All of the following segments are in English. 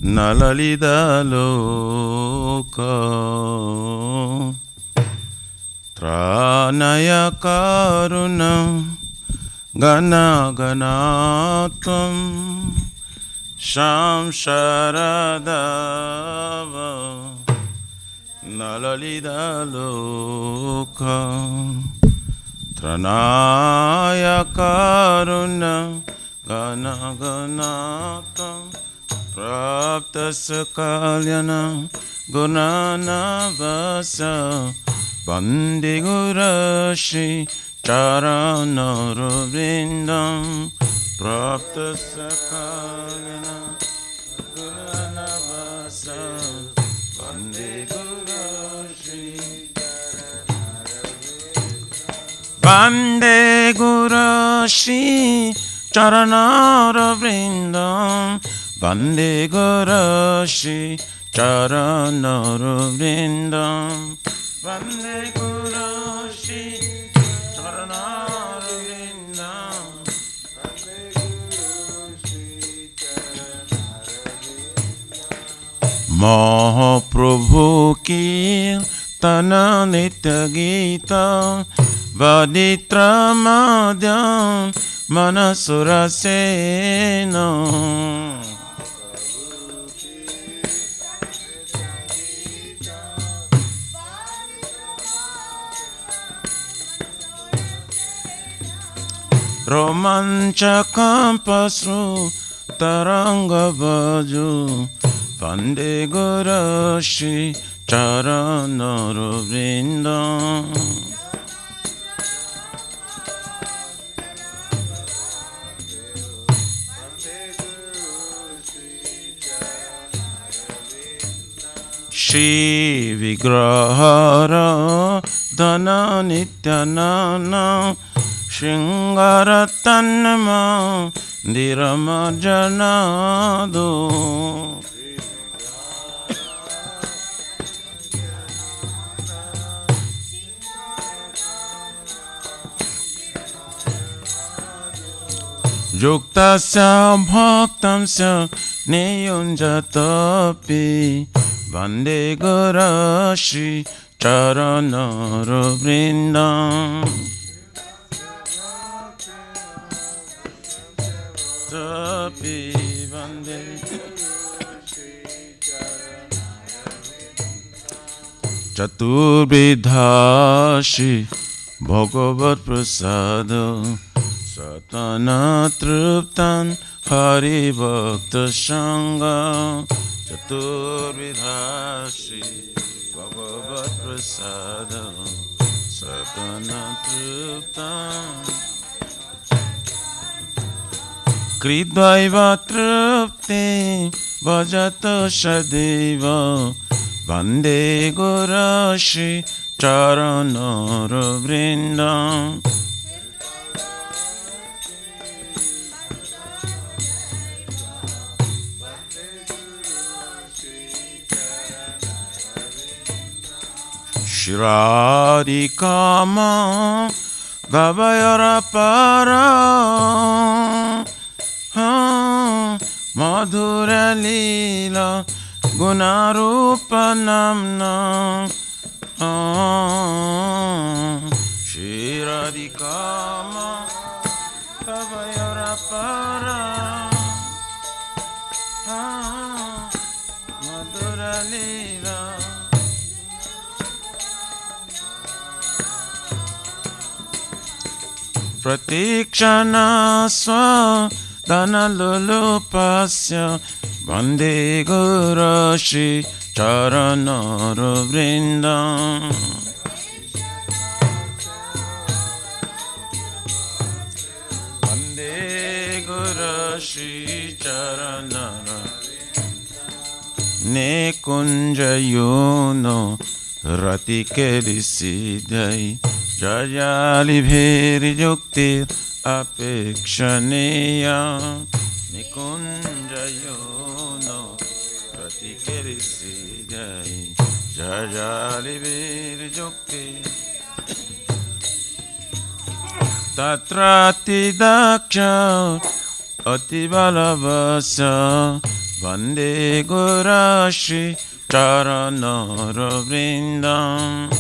Nalalidaloka Tranaya Karuna Gana Ganatam Sham Sharadava Nalalidaloka Tranaya Karuna Gana Ganatam Praptasa Kalyana Gunana Vasa Bandigurashi Charanarvindam Praptasa Kalyana Gunana Vasa Bandigurashi Charanarvindam Vande Gurashi Charanarvindam Vande Gurashi Charanarvindam Vande Gurashi Charanarvindam Mahaprabhu ki Tana Nitya Gita Vaditra Madhyam Manasura Sena Romanchakam pasru taranga baju Vande Gurashi Charanarvindam Shri Vigrahara Dana Nityanana Shingaratanma Diramajanado Yuktasya Bhaktamsya Niyunjatapi Vande Gurashi Charanarvindam Tapi Vande Chaturbidhashi Bhagavat Prasada Satana Truptan Hari Bhakta Sangha Chaturbidhashi Bhagavat Prasada Satana Truptan Kridvaiva Trupti Bhajata Shadeva Vande Gurashi Charanarvindam Shradikama Gavayara Para Madhura Lila Gunarupa Namna Shradikama Gavayara Para Madhura Lila Pratikshana Swa Dhanalulupasya Vande Gurashi Charanarvindam Vande Gurashi Charanarvindam Nekunjayono Ratikelisidai Jayali Bheri Yuktir Apekshaneya Nikunjayono Pratikerisidai Jayali Virjukti Tatrati Daksha Atibalavasa Vande Gurashi Charanara Vrindam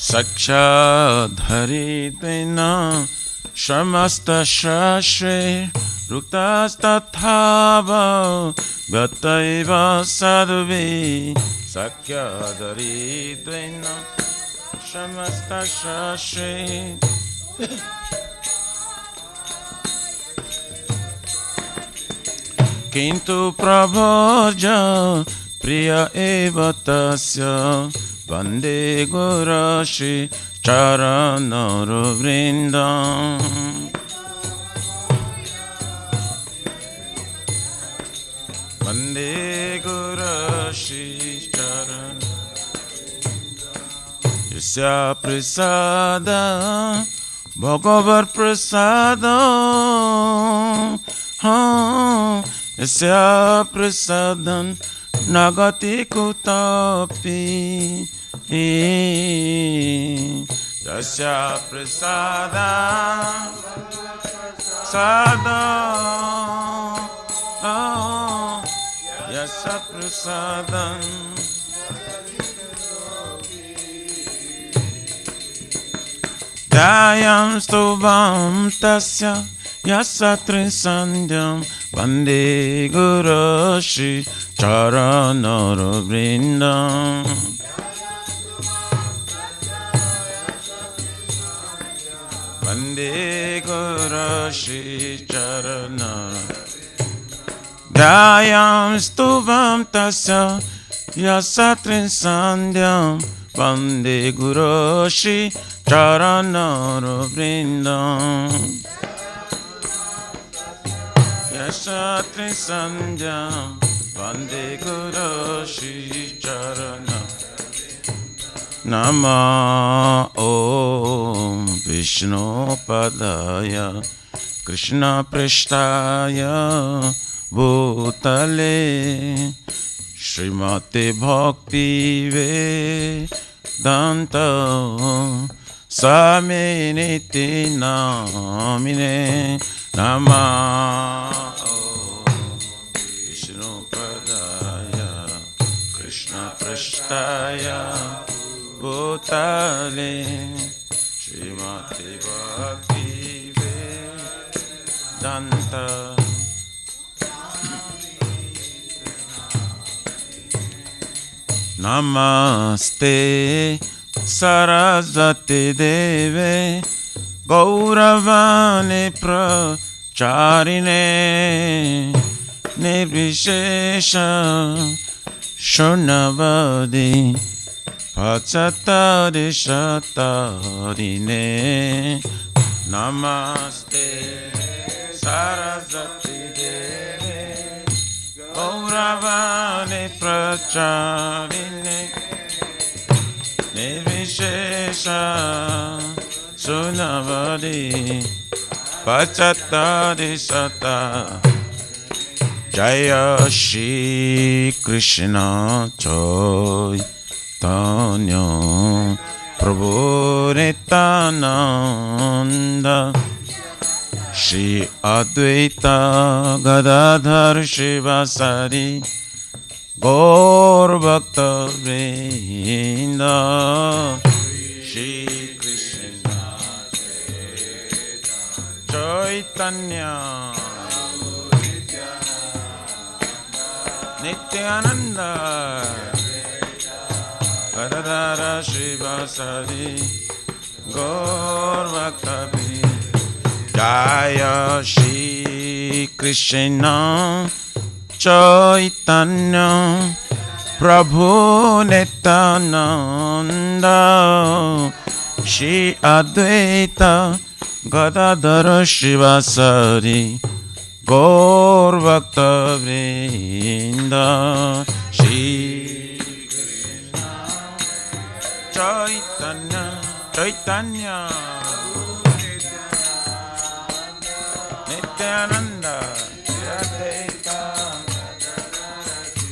Sakshadharitena Shamasta Shashre Ruktastathava Gataiva Sadhuvi Sakshadharitena Shamasta Shashre Kintu Prabhaja Priya Eva Tasya Vande Gurashi Charanara Vrindam Vande Gurashi Charanara Yasya Prasada Bhagavar Prasada Yasya Prasadan Nagati Kutapi Yasya Prasada Sada Yasya Prasadan Dayam Stuvam Tasya Yasya Trisandhyam Vande Gurashi Charanara Vrindam Vande Gurashi Charanara Dayam Stuvam Tasya Yasatrin Sandhyam Vande Gurashi Charanara Vrindam Yasatrin Sandhyam Vande Gurashi Charana Nama Om Vishnu Padaya Krishna Prishtaya Bhutale Srimate Bhakti Vedanta Saminiti Namine Nama Prishtaya Bhutale Srimati Bhakti Vedanta Namaste Sarasvati Deve Gauravane Pracharine Nirvishesha Shunavadi Pachatari Shatarine Namaste Sarasvati Deve Gauravane Pracharine Nirvishesha Shunavadi Pachatari Shatarine Jaya Shri Krishna Chaitanya Prabhu Nityananda Shri Advaita Gadadhar Shivasari Gaur Bhakta Vrinda Shri Krishna Chaitanya Nityananda Gadadhara Shivasari Gaur Bhakta Jaya Shri Krishna Chaitanya Prabhu Nityananda Shri Advaita Gadadhara Shivasari Gaur Bhakta Vrinda Shri Krishna Chaitanya Chaitanya Nityananda Advaita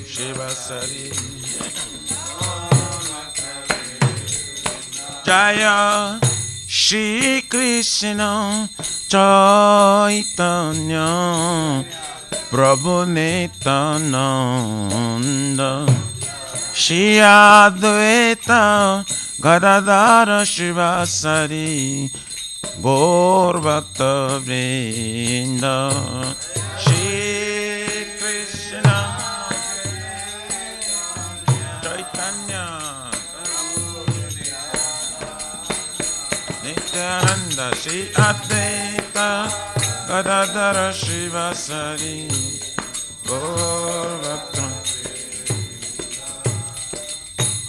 Shivasari Jaya Shri Krishna Chaitanya Prabhu Nityananda Shri Advaita Gadadhara Shivasari Gaur Bhakta Vrinda Shri Krishna Chaitanya Nityananda Shri Advaita Gadadhara Shivasari Gaur Bhakta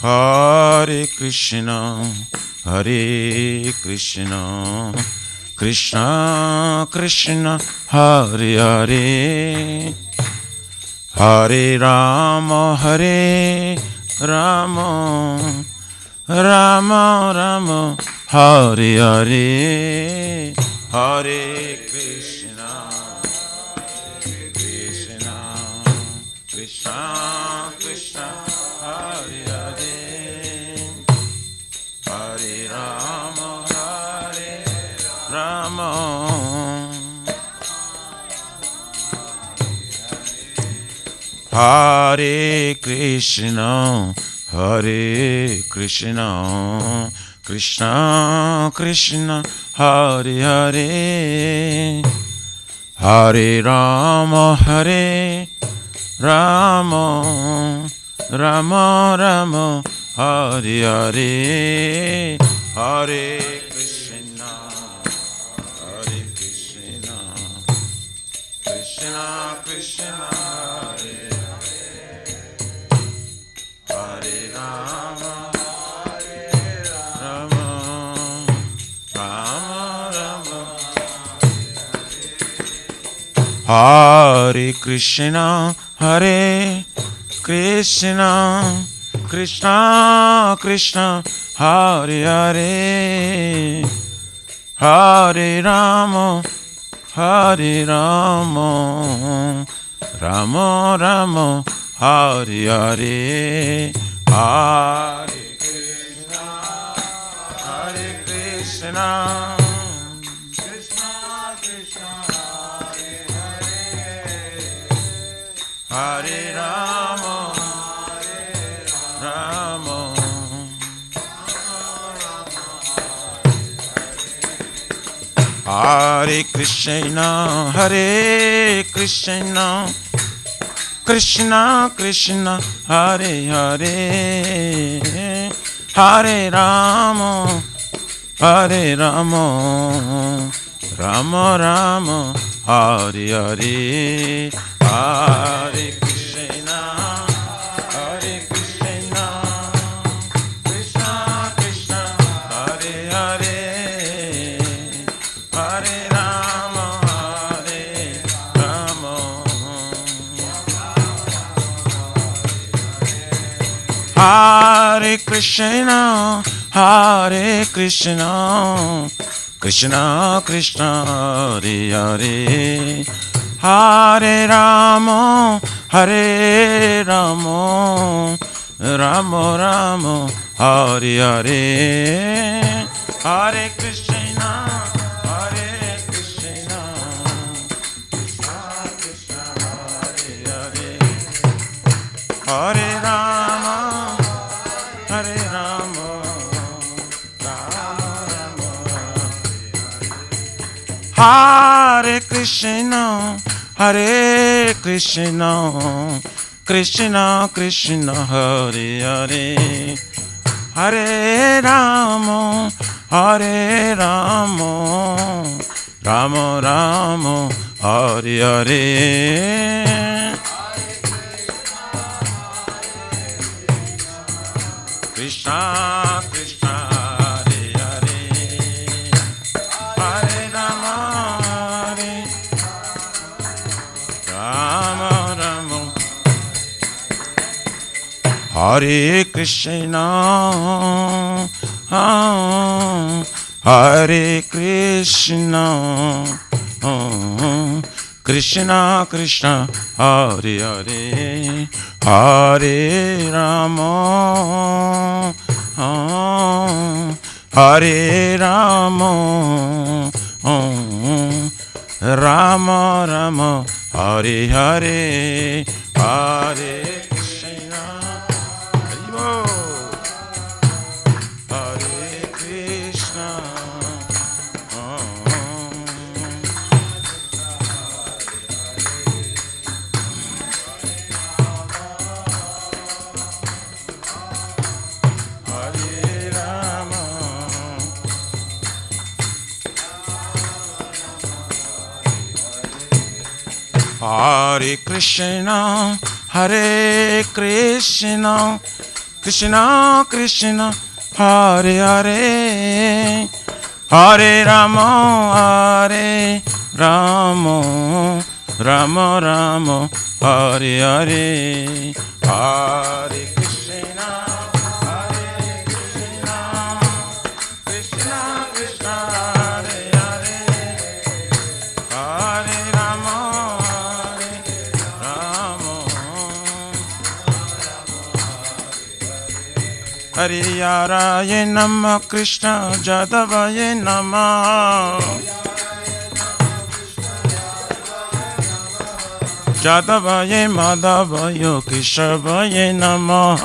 Hare Krishna Hare Krishna Krishna Krishna Hare Hare Hare Rama Hare Rama Rama Rama Hare Hare Hare Krishna Krishna Krishna Krishna Hare Hare Hare Rama Hare Rama Hare Krishna Krishna Krishna Hare Hare Hare Rama Hare Rama Rama Rama Hare Hare Hare Krishna Krishna Krishna Hare Hare Rama Rama Rama Rama Hare Krishna Krishna Krishna Hare Hare Hare Rama Rama Rama Hare Hare Hare Krishna Krishna Krishna Hare Hare Hare Rama Rama Hare Krishna Krishna Krishna Hare Hare Hare Rama Rama Rama Hare Hare Hare Krishna Krishna Krishna Hare Hare Hare Rama Hare Krishna Krishna Krishna Hare Hare Hare Rama Rama Rama Hare Hare Hare Krishna Krishna Krishna Hare Hare Hare Rama Rama Hare Krishna Krishna Krishna Hare Hare Hare Rama Rama Rama Hare Hare Krishna Krishna Hare Hare Hare Rama Rama Rama Hare Krishna Hare Krishna Krishna Krishna Hare Hare Hare Rama Hare Rama Rama Rama Hare Hare Hare Krishna Hare Krishna Hare Krishna, Hare Krishna, Krishna Krishna, Hare Hare, Hare Rama, Hare Rama, Rama Rama, Hare Hare, Hare Krishna, Hare Krishna, Krishna Krishna, Hare Hare, Hare Rama. Hariyaraye Namah Krishna Jadavaye Namah Jadavaye Madhavaye Keshavaye Namah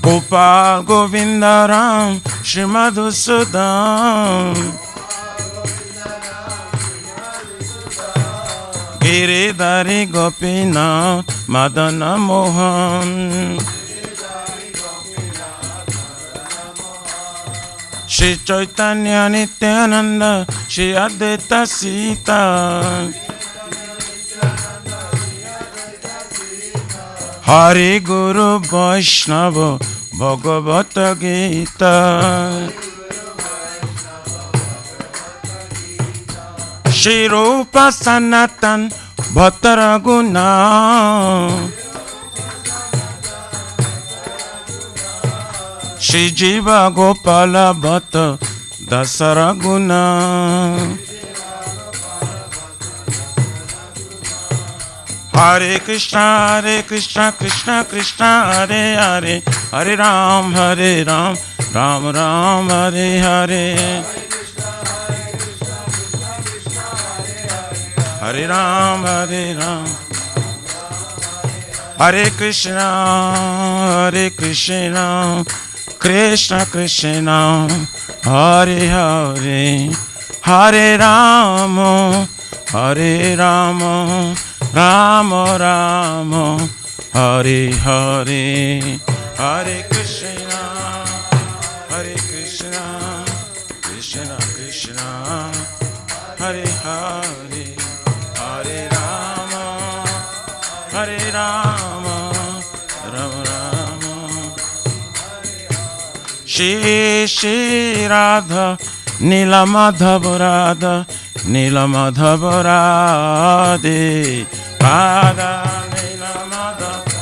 Gopal Govindaram Shrimadhusudam Giridhari Gopinath Madana Mohan Shri Chaitanya Nityananda Shri Advaita Sita Hari Guru Vaishnava Bhagavata Gita Shri Rupa Sanatan Bhattaraguna Shri Jiva Gopala Bhatta Dasaraguna Hare Krishna, Krishna Krishna, Hare Hare, Hare Ram, Ram Ram, Hare Hare. Hare Ram, Hare Krishna, Krishna Krishna, Hare Hare, Hare Rama, Rama Rama, Hare Hare, Hare Krishna, Krishna Krishna, Hare Hare, Hare Rama, Rama Rama. Shri Radha, Nila Madhava Radha, Nila Madhava Radhe, Radha Nila Madhava.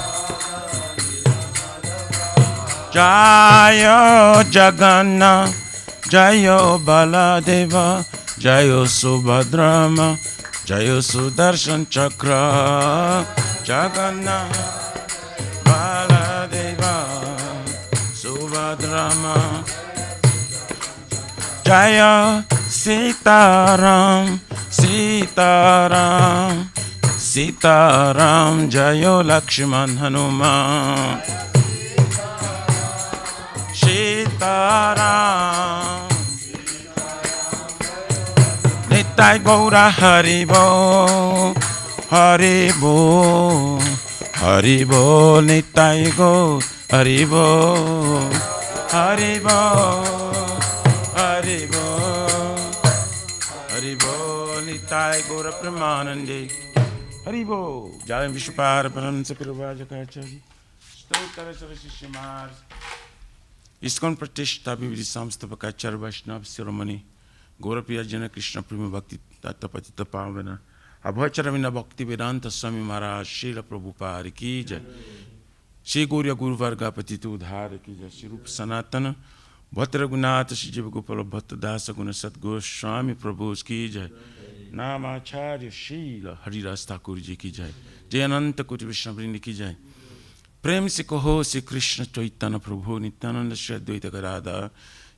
Jayo Jagannath, Jayo Baladeva, Jayo Subhadrama, Jayo Sudarshan Chakra, Jagannath, Baladeva, Subhadrama, Jaya Sitaram, Sitaram, Jayo Lakshman Hanuman, Sitaram. Nitai Gaura Haribo, Haribo, Haribo, Nitai Gaura Haribo, Haribo, Haribo, Haribo, Nitai Gaura Pramanande, Haribo, Jayam Vishwapara Paramsa Piravajakacharya, Stotara Sarasishimar, Iskon Pratishta Bividi Samstavakachar Vaishnav Siromani. Gaurapriya Jana Krishna Prima Bhakti Tatta Patita Pavana Abhacharavina Bhakti Vedanta Swami Maharaj Srila Prabhupada Ki Jai Shri Gauriya Guru Varga Patitu Udhara Ki Jai Shri Rupa Sanatana Bhatt Raghunath Shri जीव गोपाल भट्ट दास गुण सतगोस्वामी प्रभु की जय। नामाचार्य शील हरिदास ठाकुर जी की जय। जय अनंत कोटि वैष्णववृंद की जय। प्रेम से कहो श्री कृष्ण चैतन्य प्रभु नित्यानंद श्री अद्वैत गदाधर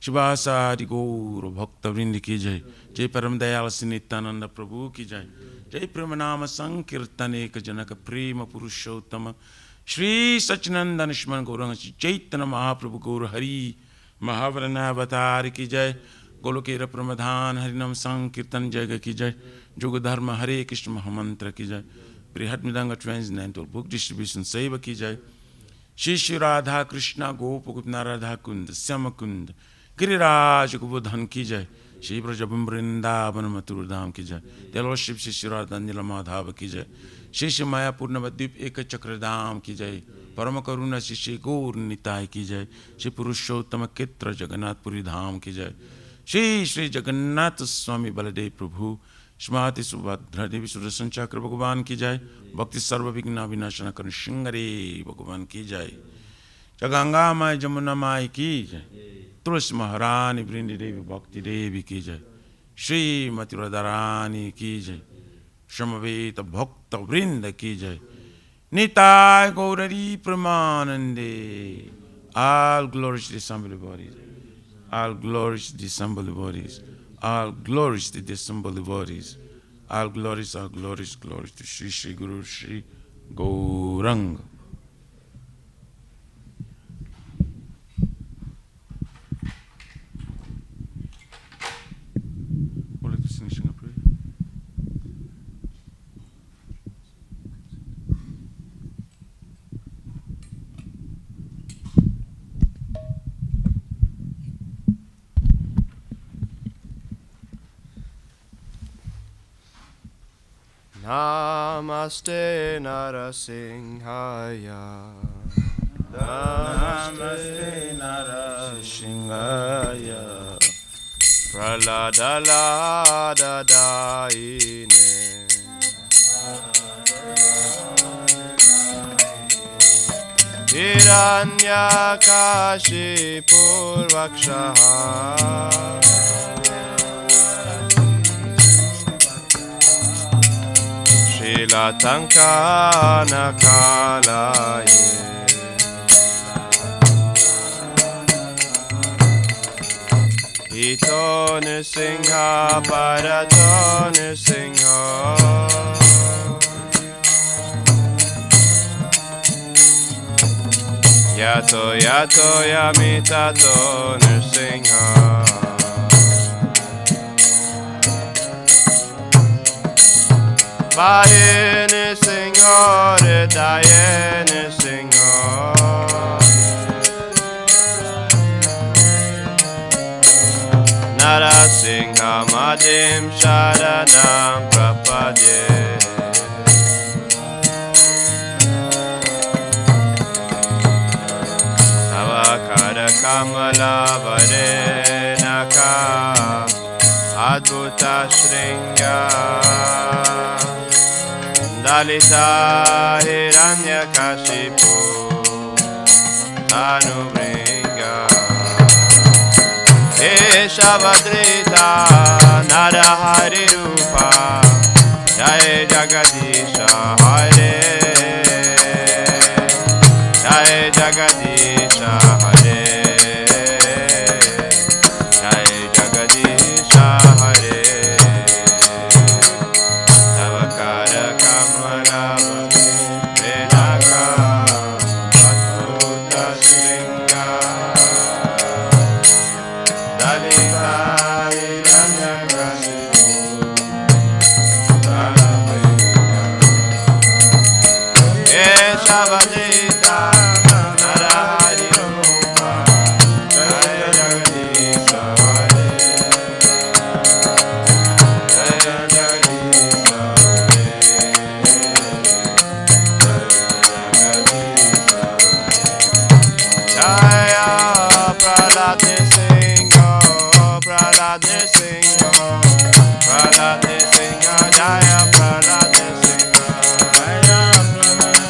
शिवासादि गौर भक्तवृंद की जय। जय परम दयाल श्री नित्यानंद प्रभु की जय। जय प्रेम नाम संकीर्तन एक जनक प्रेम पुरुषोत्तम श्री सच्चिदानंद स्मरण गौरंग चैतन्य महाप्रभु गौर हरि महावरणावतार की जय। गोलोकेर प्रमधान हरिनाम संकीर्तन जय की जय। जुग धर्म हरे कृष्ण महामंत्र की जय। बृहद मृदंग ट्रांसलेंटल बुक डिस्ट्रीब्यूशन सेवा की जय। श्री श्री राधा कृष्णा गोप गोपना राधा कुंद श्याम कुंद गिरिराज गोवर्धन की जय। श्री ब्रज वृंदावन मथुर धाम की जय। दिलो शिव श्री श्री राधा नील माधव की जय। श्री श्री मायापुर नवद्वीप एक चक्रधाम की जय। परम करुणा श्री श्री गौर निताय की जय। श्री पुरुषोत्तम क्षेत्र जगन्नाथपुरी धाम की जय। श्री श्री जगन्नाथ स्वामी बलदेव प्रभु श्रीमती सुभद्रा देवी सुदर्शन चक्र भगवान की जय। भक्ति सर्व विघ्न विनाशन करण सिंगरे भगवान की जय। गंगा माई जमुना माई की जय। तुलसी महारानी वृंदी देवी भक्ति देवी की जय। श्रीमती राधारानी की जय। समवेत भक्त वृंद की जय। निताय गौरी प्रेमानंदे। All glories to the assembly bodies. All glories to the assembly bodies. All glories to the assembly bodies. All glories, glories to Sri Sri Guru Sri Gauranga. Would you like to sing a prayer? Namaste Narasimhaya. Namaste Narasimhaya. Praladaladaine. Hiranyakashipurvakshaha. Shilatankana kalaye. Ito Nrsimha Parato Nrsimha. Yato yato yamitato Nrsimha. Baye Nrsimha Hridaye Nrsimha. Narasingha Madhim Sharanam Prapadye. Avakara Kamala Varenaka Adbhuta Shringa Dalita Hiranyakashipu Tanuvringa Eshavadrita Narahari Rupa Jai Jagadisha Hare. Jai Jagadisha Hare. Jai Jagadisha Hare. Avakara Kamala Varenaka Adbhuta Shringa Dalita Hiranyakashipu Tanuvringa Eshavadrita Narahari Rupa Jai Jagadisha Hare. Jai Jagadisha Hare. Jaya Prahlad Nrsimha, Prahlad Nrsimha, Prahlad Nrsimha, Jaya Prahlad Nrsimha, Jaya Prahlad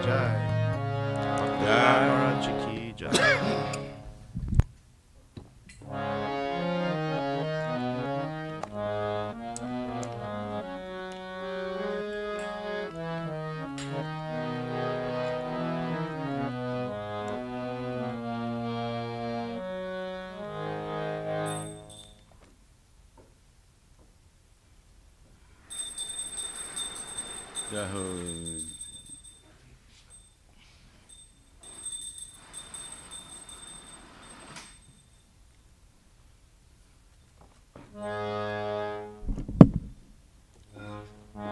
Jai. Mangala Aarti ki Jai. Jai Ho.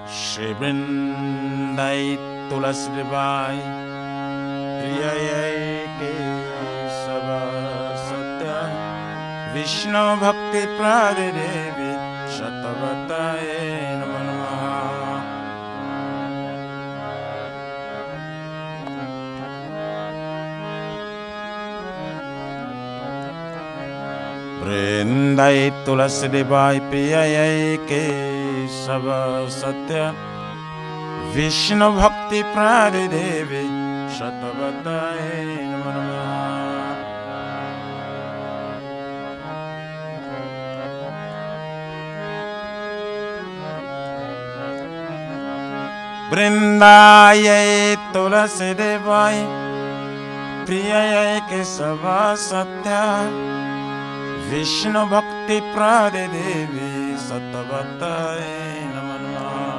Shri Vrindai Tulasi Devi Priyayai Kesava Satya Vishnu Bhakti Prade Devi Shatavataye Namo Namaha. Vrindai Tulasi Devi Priyayai Kesava Satya Vishnu Bhakti Prade Devi Shatavataye Namo Namaha. Vrindayai Tulasi Devi Priyayai Kesava Satya Vishnu Bhakti Prade Devi Shatavataye Namo Namaha.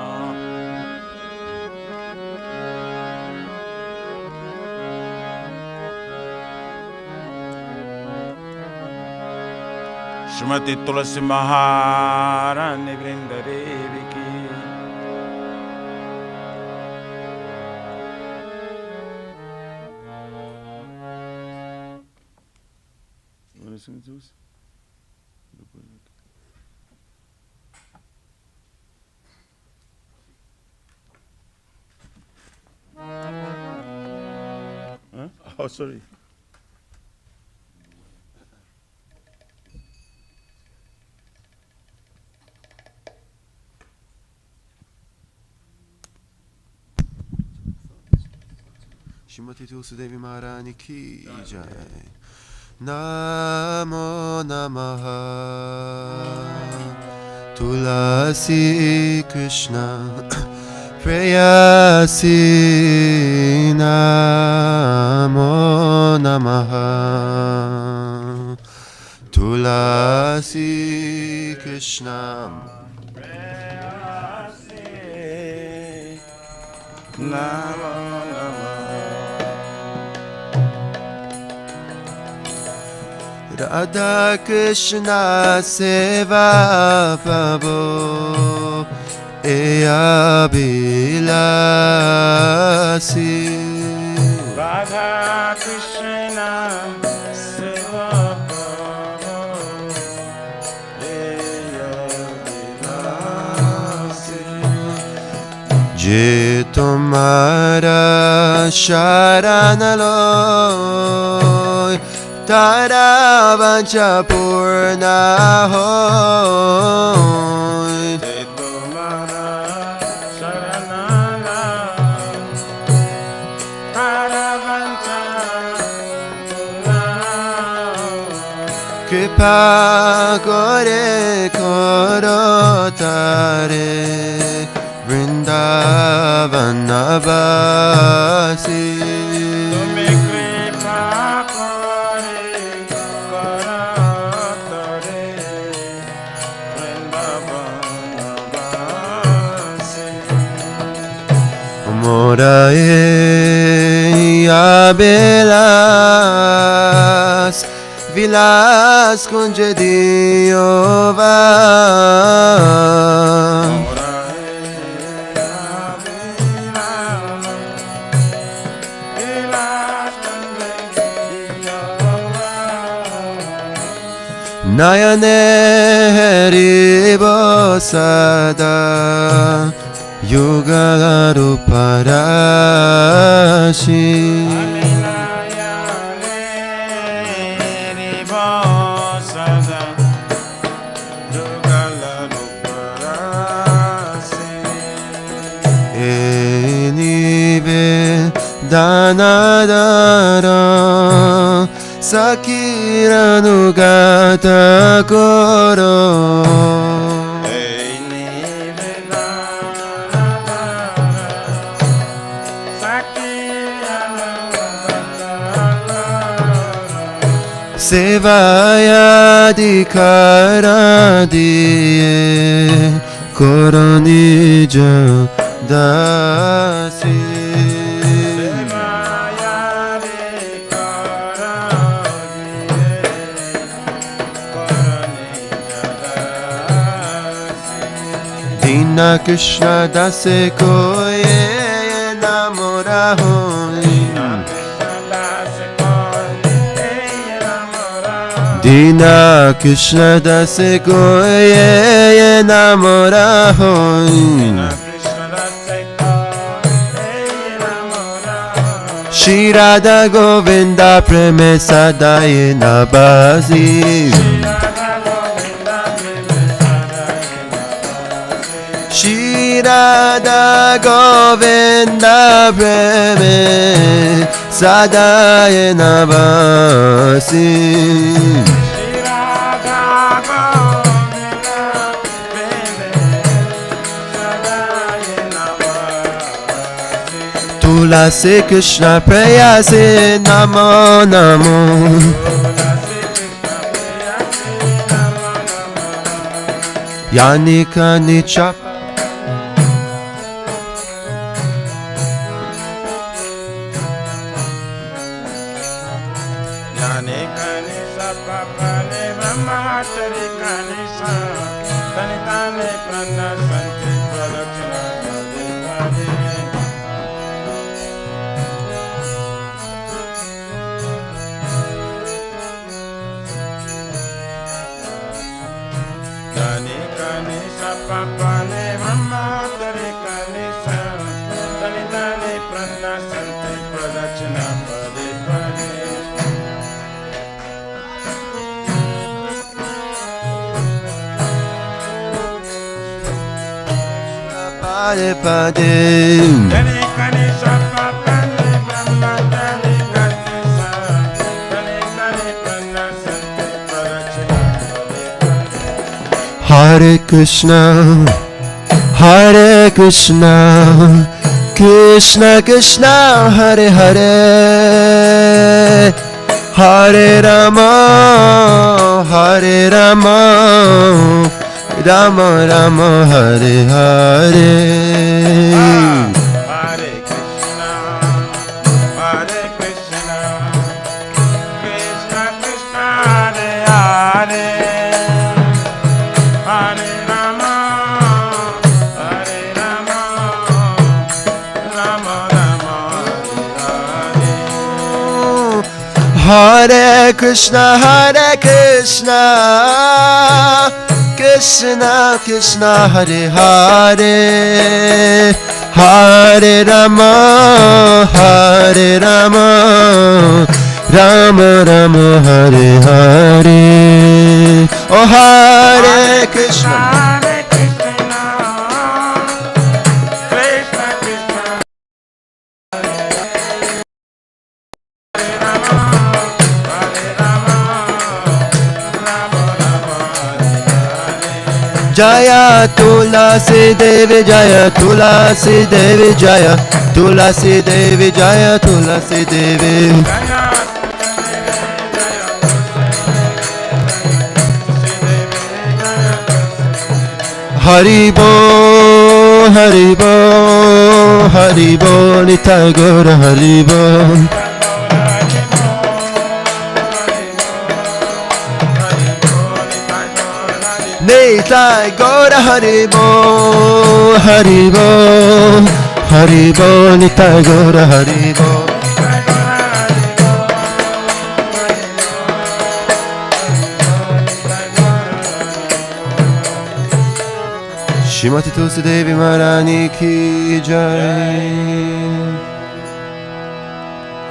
Shrimati Tulasi Maharani Vrinda Devi ki. You want to sing to us? Huh? Oh, sorry. Shrimati Tulsi Devi Maharani ki Jai. Namo Namaha Tulasi Krishna Preyasi Namo Namaha Tulasi Krishna Namo Radha Krishna Seva Prabhu Eya Bilasi Radha Krishna Seva Prabhu Eya Bilasi. Je Tumhara Sharanaloy Tara Vancha Purna Hoy. Je Tumhara Sharanala Tara Vancha Purna. Kripa Kore Koro Tare Vrindavanavasi. Tume kripa kore karatare Vrindavanavasi. Morae Abelas Vilas Kunjadiova Nayane Haribo Sada Yugalaru Parashi Danadara Sakiranu Gata Koro Sevaya dikara diye Koronija dasi Dina Krishna dase koye namora hoy Dina Krishna dase koye namora hoy Shri Radha Govinda preme sadaye nabasi Shri Radha Govinda preme sadaye nabasi Tulasi Krishna prayase namo namo Yani kani chap Yani kani sapapane mamatari kani sa tani tani prana santi pradakshina pade Yani kani sapapane mamatari kani sa tani tani prana santi pradakshina pade Pade pade Dani kani sapapane mamatari kani sa tani tani prana santi pradakshina pade Hare Krishna Krishna Krishna Hare Hare Hare Rama Rama Rama Hare Hare Hare Krishna, Krishna Krishna, Hare Hare, Hare Rama, Rama Rama, Hare Hare. Hare Krishna Krishna Krishna Hare Hare Hare Rama Rama Rama Hare Hare Oh Hare Krishna Hare Krishna, Krishna Krishna, Hare Rama, Rama Rama, Jaya Tulasi Devi Jaya Tulasi Devi Jaya Tulasi Devi Jaya Tulasi Devi Haribo Nitai Gaura Haribo Nitai Gaura Haribo Nitai Gaura Haribo Shrimati Tulsi Devi Maharani ki jai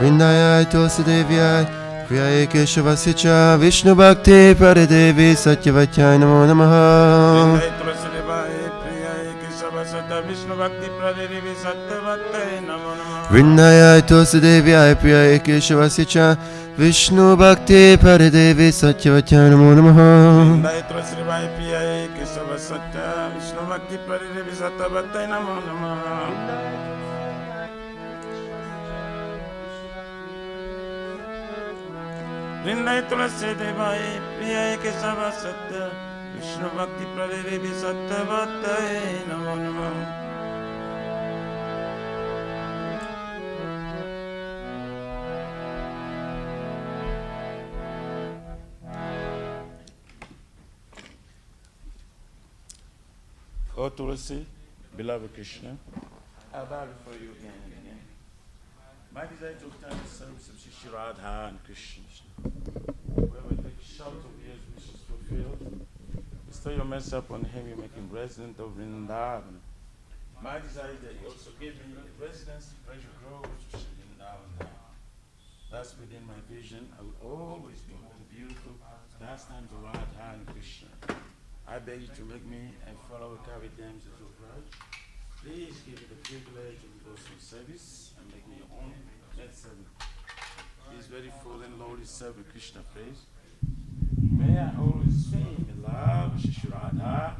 Vrindayai Tulsi Devi Ai Priyai Keshavasya Vishnu Bhakti Pradadevi Satyavatyai Namo Namaha Vrindaya Tulsi Devyaya Priyaya Keshavasya Cha Vishnu Bhakti Paridevi Satyavachan Namo Namaha. Vrindaya Tulsi Devaya Priyaya Keshavasya Cha Vishnu Bhakti Paridevi Satyavachan Namo Namaha. Vrindaya Tulsi Devaya Priyaya Keshavasya Cha Vishnu Bhakti Paridevi Satyavachan Namo Namaha. Oh Tulsi, beloved Krishna, I bow before you again and again. My desire to obtain the service of Shri Radha and Krishna. Whoever takes shout of his wishes fulfilled, bestow your mercy upon him, you make him resident of Vrindavan. My desire is that you also give me a residence in pleasure groves to Shri Vrindavan. Thus, within my vision, I will always behold the beautiful pastimes of Radha and Krishna. I beg you to make me a follower carry damsels of Raj. Please give me the privilege of devotional service and make me your own net servant. He is very full and Lord is served with Krishna praise. May I always sing in love Shri Radha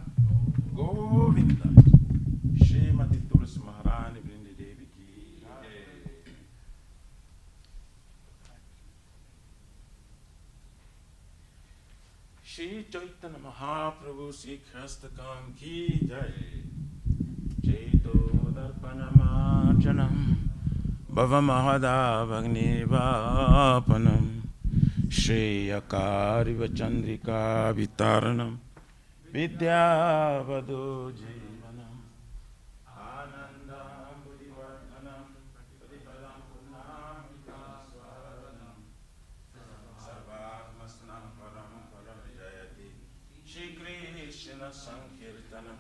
Govinda Srimati Tulsi Maharani Vrindi Devi Ki. Shri Chaitanya Mahaprabhu Sri Khastakam Ki Jai. Chaito Darpanamarjanam Bhava Mahada Bhagni Vapanam Shri Akariva Chandrika Vitaranam Vidya Vado Jivanam Anandam Buddhivardhanam Padipadam Punam Vikaswaranam Sarvatmasnam Param Param Jayati Shri Krishna Sankirtanam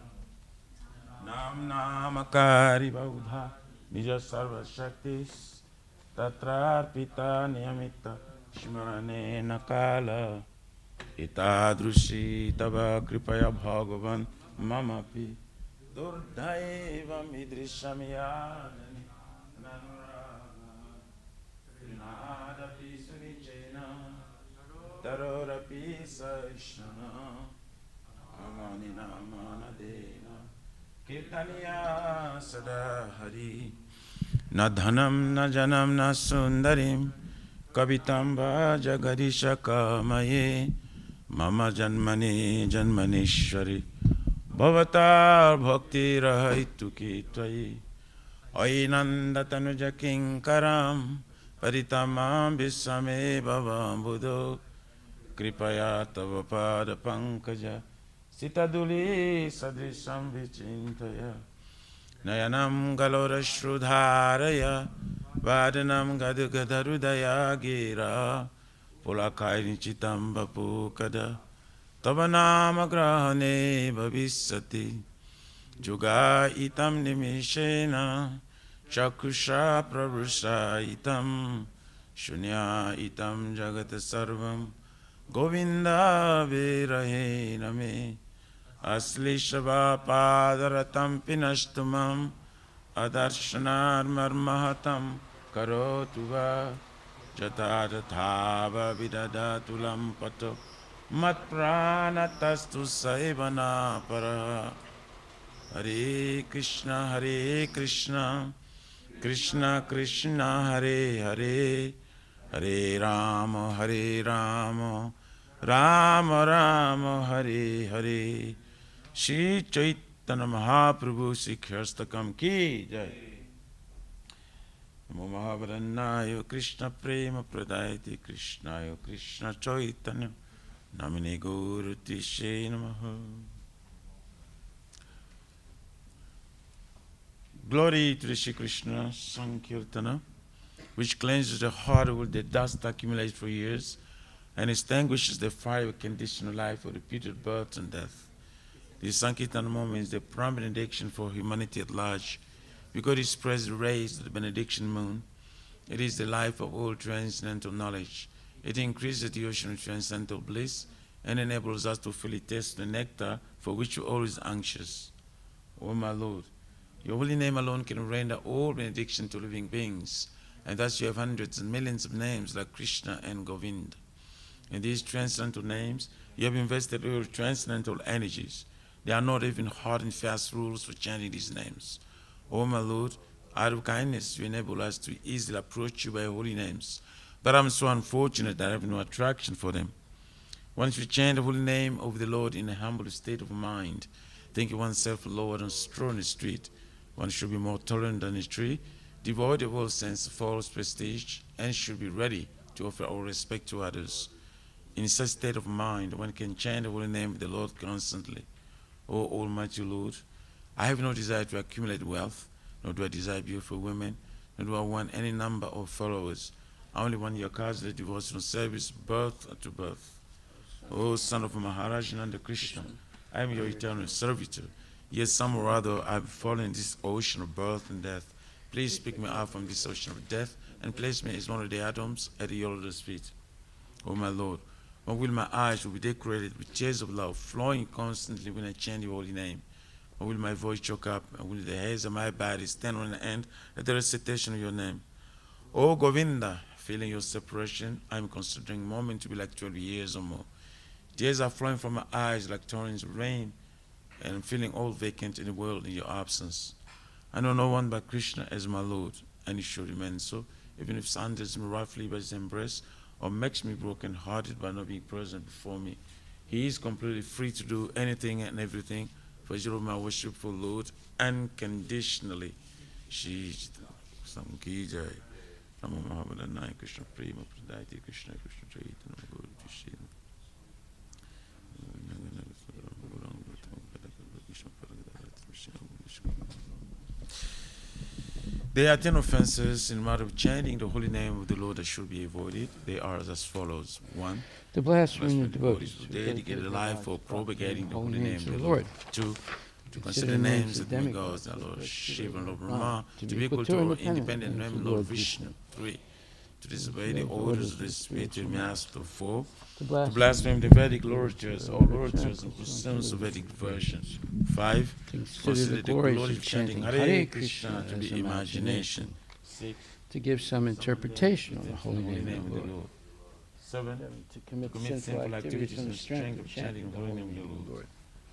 Nam Namakari Baudha Nija Sarva Shaktis Tatrarpita Niyamita Shmarane Nakala Itadrushi Tava Kripaya Bhagavan Mamapi Durdaiva Midrishamyadani Nanurana Nadapi Sunichena Tarorapi Saishana Amanina Manadena Kirtaniya Sada Hari Na Dhanam Na Janam Na Sundarim Kavitamba Jagarisha Kamaye Mama Janmani Janmanishwari Bhavatar Bhakti Rahaitu Kitvayi Ainanda Tanuja Kinkaram Paritamam Visame Bhavam Buddho Kripaya Tava Pada Pankaja Sitaduli Sadrisam Vichintaya Nayanam Galora Shrudharaya Vadanam Gadugadarudaya Gira Pulakai Chitam Bapukada Tavanama Grahane Bhavisati Juga Itam Nimishena Chakusha Prabhusha Itam Shunya Itam Jagata Sarvam Govinda Virahe Name Asli Shava Padaratam Pinashtumam Adarshanar Marmahatam Karotuva Jatadathava Vidadatulam Pato Mat Pranatastu Saivana Para Hare Krishna Krishna Krishna Hare Hare Hare Rama Rama Rama Hare Hare Shri Chaitanya Mahaprabhu Sri Khastakam Ki Jai. Namo Mahavarannaya Krishna Prema Pradayati Krishnaya Krishna Chaitanya Namine Guru Tishe Namaha. Glory to the Shri Krishna Sankirtana, which cleanses the heart of the dust accumulated for years and extinguishes the fire of conditional life for repeated births and death. This Sankirtana moment is the prime benediction for humanity at large, because it spreads the rays of the benediction moon. It is the life of all transcendental knowledge. It increases the ocean of transcendental bliss and enables us to fully taste the nectar for which we're always anxious. O my Lord, Your holy name alone can render all benediction to living beings, and thus you have hundreds and millions of names like Krishna and Govind. In these transcendental names, you have invested your transcendental energies. There are not even hard and fast rules for chanting these names. O my Lord, out of kindness, you enable us to easily approach you by holy names, but I'm so unfortunate that I have no attraction for them. Once you chant the holy name of the Lord in a humble state of mind, thinking oneself Lord and straw in the street, one should be more tolerant than a tree, devoid of all sense of false prestige, and should be ready to offer all respect to others. In such state of mind, one can chant the holy name of the Lord constantly. O Almighty Lord, I have no desire to accumulate wealth, nor do I desire beautiful women, nor do I want any number of followers. I only want your casual devotional service, birth to birth. O son of Maharaj Nanda Krishna, I am your eternal servitor. Yet some or other I have fallen in this ocean of birth and death. Please pick me up from this ocean of death and place me as one of the atoms at the Lord's feet. O my Lord, when will my eyes will be decorated with tears of love flowing constantly when I chant your holy name? When will my voice choke up, and will the hairs of my body stand on end at the recitation of your name? O Govinda, feeling your separation, I am considering a moment to be like 12 years or more. Tears are flowing from my eyes like torrents of rain, and I'm feeling all vacant in the world in your absence. I know no one but Krishna as my Lord, and he should remain so, even if sandals me roughly by his embrace, or makes me broken-hearted by not being present before me. He is completely free to do anything and everything for you, my worshipful Lord, unconditionally. Shri Sankhi Jai. Namo Mahabhadanaya Krishna Prema Pradayati Krishna Krishna Chaitanya Guru Krishna. There are 10 offenses in the matter of chanting the holy name of the Lord that should be avoided. They are as follows. 1. The blasphemy of devotees to dedicate a life for propagating the holy name of the Lord. 2. To consider the names of demigods, the Lord Shiva and Lord Brahma, to be equal to our independent name, Lord Vishnu. 3. To disobey the orders of the spiritual master. 4. To blaspheme the Vedic literatures or literatures and pursuits of Vedic versions. 5. To consider the glories of chanting Hare Krishna to be imagination. 6. To give some interpretation of the holy name of the Lord. 7. To commit sinful activities in the strength of chanting the holy name of the Lord.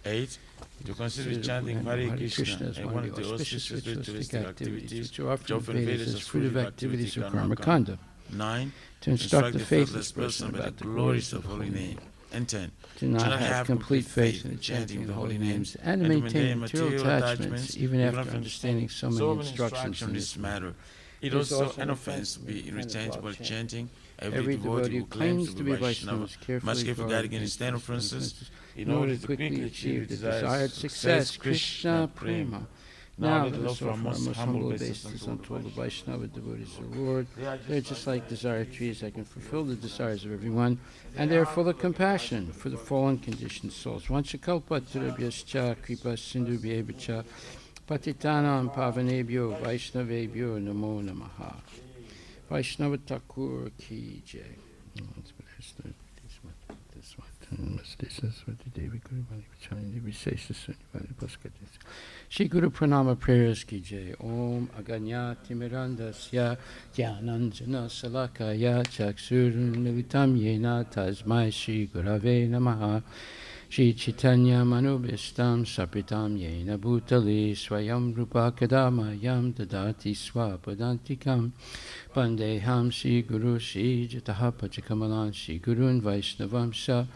8. To consider chanting Hare Krishna as one of the auspicious ritualistic activities which are often Vedas as fruit of activities of karma kanda. 9. To instruct the faithless person about the glories of holy name. And 10. To not have complete faith in the chanting of the holy names and to maintain material attachments even after understanding so many instructions in this matter. It is also an offense to be irritated while chanting. Every devotee who claims to be Vaishnava must carefully guard against stand offenses in order to quickly achieve the desired success, Krishna Prema. Now let us offer our most humble obeisances unto all the Vaishnava devotees of the Lord. They are just like desire trees that can fulfill the desires of everyone, and they are full of compassion for the fallen conditioned souls. Vanchakalpatarabhyascha kripa sindhubhyeva patitanam pavanebhyo Vaishnavebhyo namo namaha. Vaishnava Thakur ki jai. Shri Guru Pranama prayers ki jai. Om Aganya Timirandasya Jnananjana Salakaya Chaksurun Militam Yena Tasmai Shri Gurave Namaha. Shri Chaitanya Manubhistam Sapritam Yena Bhutali Swayam Rupa Kadama Yam Dadati Swapadantikam Pandeham Shri Guru Shri Jataha Pachakamalan Shri Gurun Vaishnavamsha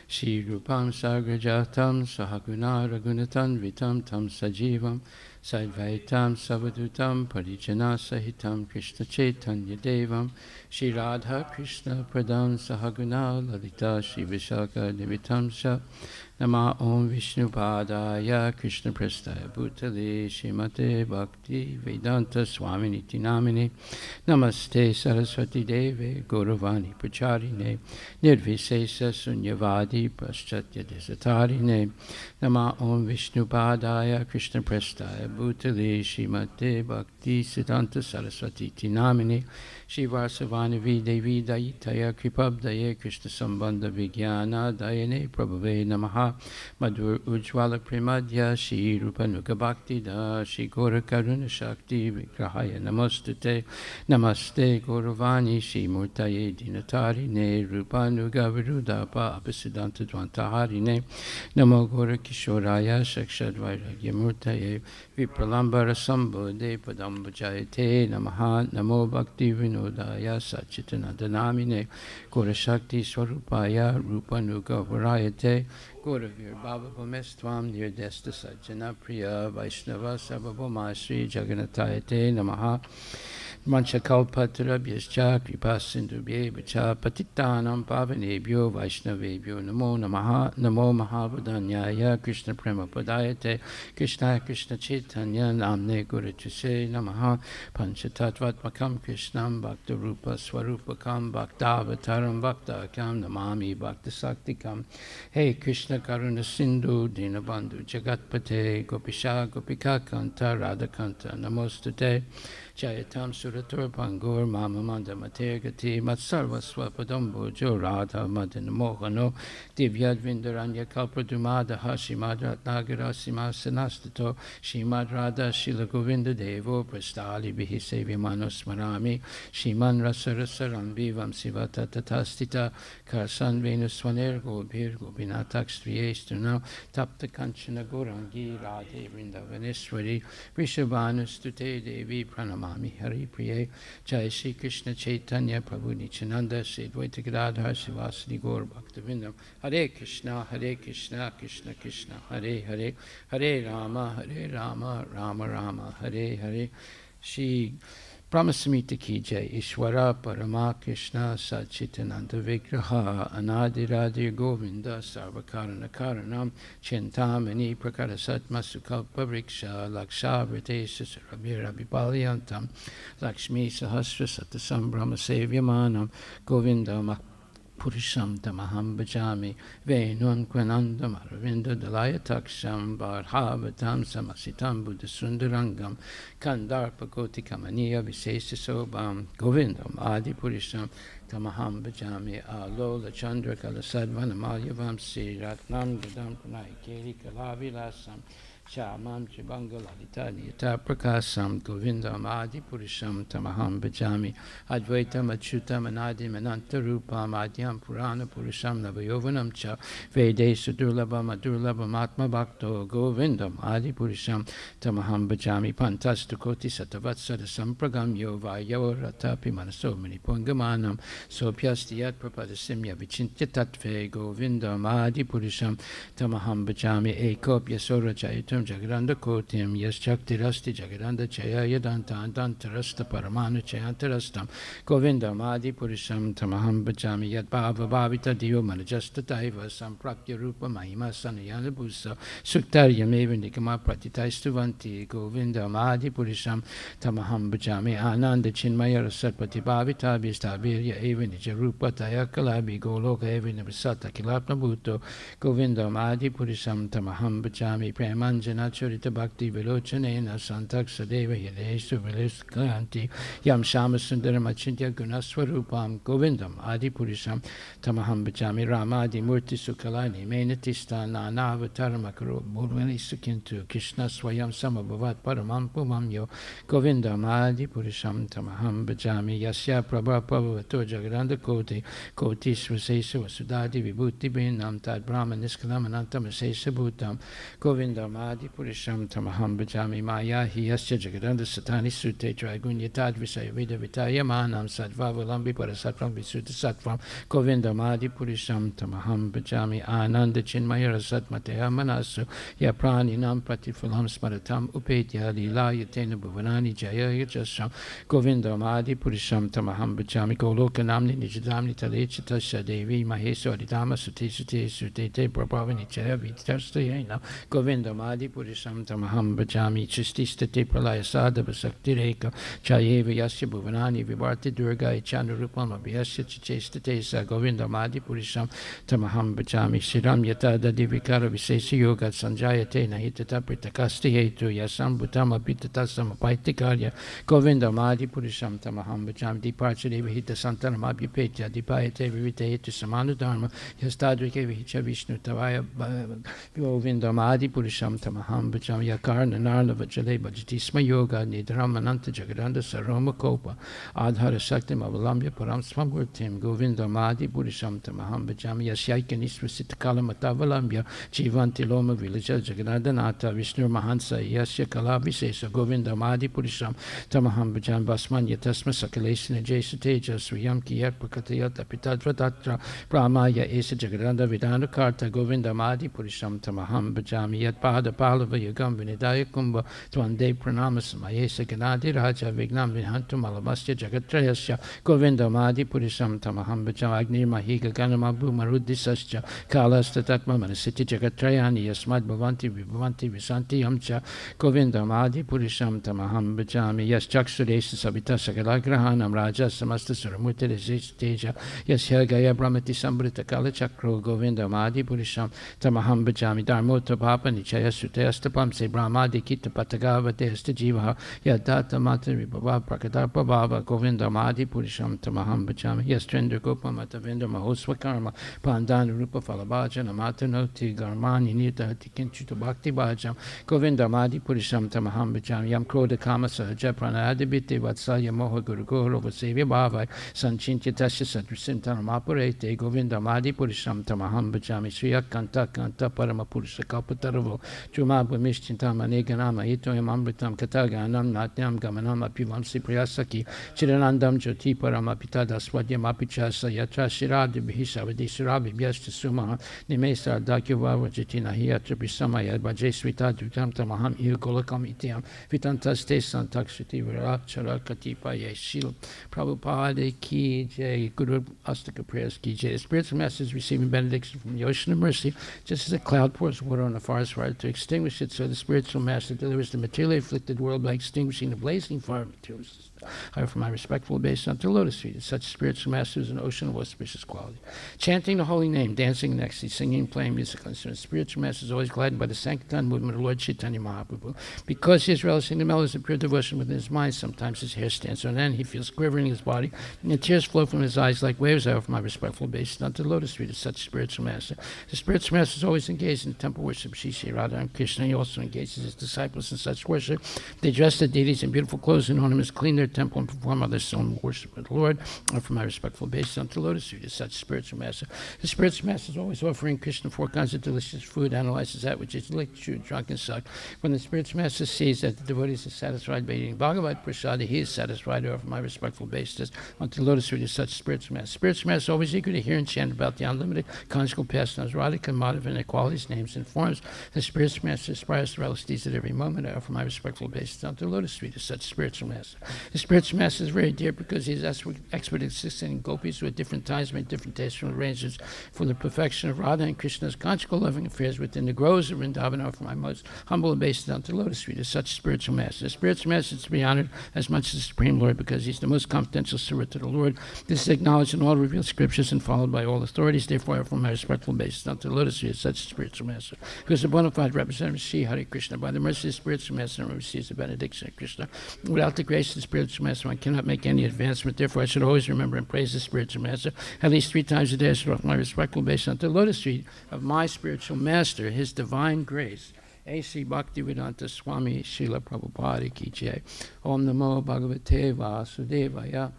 Shri Rupam Sagrajatam Sahaguna Ragunatan Vitam Tam Sajivam Sadvaitam Savadutam Parijana Sahitam Krishna Chaitanya Devam Shri Radha Krishna Pradam Sahaguna Lalita Shri Vishaka Nivitamsha Nama Om Vishnu Padaya Krishna Prestaya Bhutale Shrimate Bhakti Vedanta Swaminiti Namine Namaste Saraswati Deve Gauravani Pracharine Nirvisesa Sunyavadi Paschatya Desatarine Nama Om Vishnu Padaya Krishna Prestaya Bhutale Shrimate Bhakti Siddhanta Saraswati Namine Shivasavanavi Devi Dayitaya Kripabdaye Krishna Sambandha Vijnana Dayane Prabhave Namaha Namaha Madhur Ujjvala Premadhya Shri Rupanuga Bhakti Da Shri Gora Karuna Shakti Vigrahaya Namostate Namaste Gauravani Shri Murtaye Dinatarine Rupanuga Virudapa Abhisidanta Dvantaharine Namo Gora Kishoraya Shakshad Vairagya Murtaye Vipralambara Sambodhe Padambajayate Namaha Namo Bhakti Vinodaya Sachitanandanamine Gora Shakti Swarupaya Rupanuga Varayate Gauravir Baba Bhamestvam Nirdesta Sajjana Priya Vaishnava Sabhabhama Sri Jagannathayate Namaha Manchakalpatarabhyascha Kripasindubhye Vacha Patitanam Pavanebhyo Vaishnavebhyo Namo Namaha Namo Mahavadanyaya Krishna Prema Padayate Krishna Krishna Chaitanya Namne Gurachuse Namaha Panchatattvatmakam Krishnam Bhakta Rupa Swarupakam Bhaktavataram Bhaktakam Namami Bhakta Saktikam Hey Krishna Karuna Sindhu Dinabandhu Jagatpate Gopisha Gopika Kanta Radhakanta Namostate Jayatam Suratur Pangur Mama Manda Matergati Matsarva Swapadambo Jo Radha Madan Mohano Divyad Vindaranya Kalpadumada Hashimad Ratnagara Sima Sanastato Shimad Radha Shila Govinda Devo Prastali Bihi Sevimanos Marami Shiman Rasarasaram Vivam Sivata Tatastita Karsan Venuswaner Gobir Gobinatak Striestuna Tapta Kanchana Gorangi Radhe Vrindavaneshwari Rishabhanustute Devi Pranamami Hari Priye Jai Shri Krishna Chaitanya Prabhu Nityananda Shri Advaita Gadadhar Sivasadi Gaur Bhaktivinoda Hare Krishna Krishna Krishna Hare Hare Hare Rama Rama Rama Hare Hare Shri Brahmasamhita ki jai Ishwara Parama Krishna Satchitananda Vigraha Anadiradir Govinda Sarvakarana Karanam Chintamani Prakara Satma Sukalpa Vriksha Laksha Vritesha Sarabhira Bipalyantam Lakshmi Sahasra Satasam Brahma Sevyamanam Govinda Purusham Tamaham Bhajami Venun Kwanandam Aravinda Dalaya Taksham Bharhavatam Samasitam Buddha Sundarangam Kandarpa Koti Kamaniya Visesa Sobam Govindam Adi Purusham Tamaham Bhajami Alola Chandra Kalasadvanamalya Vamsi Ratnam Gadam Pranay Keri Kalavilasam Shamam Jibanga Lalita Niyata Prakasam Govindam Adi Purusham Tamaham Bhajami Advaitam Achyutam Anadim Ananta Rupam Adyam Purana Purusham Navayovanam Cha Vedesa Durlabam Adurlabam Atma Bhakto Govindam Adi Purusham Tamaham Bhajami Pantastu Koti Satavatsara Sampragam Yovayo Ratapi Manaso Manipungamanam Sopyastiyat Prapadasimya Vichintya Tatve Govindam Adi Purusham Tamaham Bhajami Ekopya Sora Chayitam Jagaranda Kotim Yas Chakti Rasti Jagaranda Chaya Yadanta Antantarasta Paramana Chayantarastam Govindam Adi Purusham Tamaham Bhajami Yat Bhava Bhavita Diyo Manajasta Daiva Samprapya Rupa Mahima Sanayana Bhusa Suktaryam Eva Nikama Pratitaistuvanti Govindam Adi Purusham Tamaham Bhajami Ananda Chinmaya Rasatpati Bhavita Bhistavirya Eva Nija Rupa Tayakalabi Goloka Eva Nivasata Kilapna Bhuto Govindam Adi Purusham Tamaham Bhajami Premanjana Charita Bhakti Vilochanena Santak Sadeva Yadesu Viliskanti Yam Shama Sundaram Achintya Gunaswarupam Govindam Adi Purusham Tamaham Bhajami Ramadi Murti Sukalani Menatista Nana Avataramakaru Murvani Sukintu Krishna Swayam Samabhavat Paramam Pumam Yo Govindam Adi Purusham Tamaham Bhajami Yasya Prabha Pavavato Jagaranda Koti Koti Svasesa Vasudadi Vibhuti Binam Tad Brahma Niskalam Anantam Asesa Bhutam Govindam Adi Purusham Tamaham Bhajami Maya Hiyasya Jagadanda Satani Sute Traigunya Tad Visaya Vida Vitaya Manam Sadva Valambi Parasatvam Visuddha Satvam Govindam Adi Purusham Tamaham Bhajami Ananda Chinmaya Rasat Mateya Manasu Yaprani Nam Pratifulam Smaratam Upetya Lila Yatena Bhuvanani Jaya Yajasam Govindam Adi Purusham Tamaham Bhajami Goloka Namni Nijadamni Talechita Devi Maheso Aditama Sute Sute Sute Te Prabhavani Jaya Vitastayena Govindam Adi Madi Purisham Tamaham Bhajami Chististate Pralaya Sadhava Saktireka Chayeva Yasya Bhuvanani Vivarti Durga Ichanurupam Abhyasya Chichestate Sa Govinda Madi Purisham Tamaham Bhajami Shiram Yata Dadi Vikara Visesi Yoga Sanjayate Nahitata Pritakasti Hetu Yasam Bhutama Pitatasam Paitikarya Govinda Madi Purisham Tamaham Bhajami Diparchade Vihita Santanam Abhyapetya Dipayate Vivite Hetu Samanu Dharma Yastadrike Vihicha Vishnu Tavaya Govinda Madi Purisham Tamaham Bhajam Yakarna Narna Vajale Bhajatisma Yoga Nidramananta Jagadanda Saroma Kopa Adhara Shaktim Avalambya Param Swamurtim Govinda Madi Purisham Tamaham Bhajam Yasyaikanisvasita Kalamatavalamya Jivanti Loma Villaja Jagadanata Vishnu Mahansa Yasya Kalavisesa Govinda Madi Purisham Tamaham Bhajam Basman Yatasma Sakalesina Jesa Teja Swayam Kiyat Prakatayata Pitadratatra Brahmaya Esa Jagadanda Vidana Karta Govinda Madi Purisham Tamaham Bhajami Yat Pada Palava Yagam Vinidaya Kumbha Twande Pranamas Mayesa Ganadi Raja Vignam Vihantum Alabastya Jagatrayasya Govinda Madi Purisham Tamaham Bhajam Agni Mahiga Ganamabu Marudisasya Kalasta Tatma Manasiti Jagatrayani Yasmad Bhavanti Vibhavanti Visanti Amcha Govinda Madi Purisham Tamaham Bhajami Yas Jaksuresa Sabita Sakalagrahanam Raja Samasta Suramurti Teja Yas Helgaya Brahmati Sambrita Kala Chakro Govinda Madi Purisham Tamaham Bhajami Dharmota Papa Nichaya Sutestapam Se Brahmadi Kita Patagava Testa Jiva Yadata Matari Baba Prakadapa Baba Govinda Madi Purisham Tamaham Bhajami Yastrendra Gopa Matavinda Mahoswa Karma Pandana Rupa Falabaja Namata Noti Garmani Nita Tikinchuta Bhakti Bhajam Govinda Madi Purisham Tamaham Bhajami Yam Kroda Kama Sahaja Pranadibiti Vatsalya Moha Guru Guru Vasevya Bhavai Sanchintya Tasya Sadrusintanam Apurete Govinda Madi Purisham Tamaham Bhajami Sriya Kanta Kanta Parama Purusha Kalpataravo Chumabha Mishchintam Aneganama Hitoyam Amritam Kataganam Natyam Gamanam Apivam Sipriyasaki Chiranandam Jyoti Parama Pitada Swadyam Apichasa Yatra Shiradi Bhisavadi Surabi Vyasta Sumaha Nimesa Dakyava Jatina Hiatra Bisamaya Bhaje Svita Dutam Tamaham Golakam Ityam Vitantas Te Santakshiti Virachara Katipa Yeshil Prabhupada Ki Jai Guru Astaka prayers Ki Jai. The spiritual masters receiving benediction from the ocean of mercy, just as a cloud pours water on a forest fire to extinguish it, so the spiritual master delivers the materially afflicted world by extinguishing the blazing fire of materials. I offer my respectful obeisance unto lotus feet. Such spiritual master is an ocean of auspicious quality. Chanting the holy name, dancing in ecstasy, singing, playing musical instruments. Spiritual master is always gladdened by the sanctified movement of Lord Chaitanya Mahaprabhu. Because he is relishing the melodies of pure devotion within his mind, sometimes his hair stands on end, he feels quivering in his body, and the tears flow from his eyes like waves. I offer my respectful obeisance unto the lotus feet of such spiritual master. The spiritual master is always engaged in temple worship. Shri Shri Radha and Krishna. He also engages his disciples in such worship. They dress the deities in beautiful clothes and ornaments, clean their temple, and perform other solemn worship of the Lord. I offer my respectful obeisance unto the lotus feet of such spiritual master. The spiritual master is always offering Krishna 4 kinds of delicious food, analyzes that which is licked, chewed, drunk, and sucked. When the spiritual master sees that the devotees are satisfied by eating Bhagavad Prasada, he is satisfied. I offer my respectful obeisance unto the lotus feet of such spiritual master. Spiritual master is always eager to hear and chant about the unlimited conjugal pastimes, Radhika, Madhava, and their qualities, names, and forms. The spiritual master aspires to relish these at every moment. I offer my respectful obeisance unto the lotus feet of such spiritual master. The spiritual master is very dear because he is expert at assisting gopis who at different times make different tasteful arrangements for the perfection of Radha and Krishna's conjugal loving affairs within the groves of Vrindavan. I offer my most humble obeisance unto the lotus feet of such spiritual master. The spiritual master is to be honored as much as the Supreme Lord because he's the most confidential servant to the Lord. This is acknowledged in all revealed scriptures and followed by all authorities. Therefore, I offer my respectful obeisance unto the lotus feet of such spiritual master. Because the bona fide representative of Sri Hare Krishna, by the mercy of the spiritual master, one receives the benediction of Krishna. Without the grace of the spiritual master, one cannot make any advancement. Therefore, I should always remember and praise the spiritual master. At least 3 times a day, I should offer my respectful obeisance unto the lotus feet of my spiritual master, his divine grace. A.C. Bhaktivedanta Swami Srila Prabhupada Ki Jai. Om Namo Bhagavate Vasudevaya.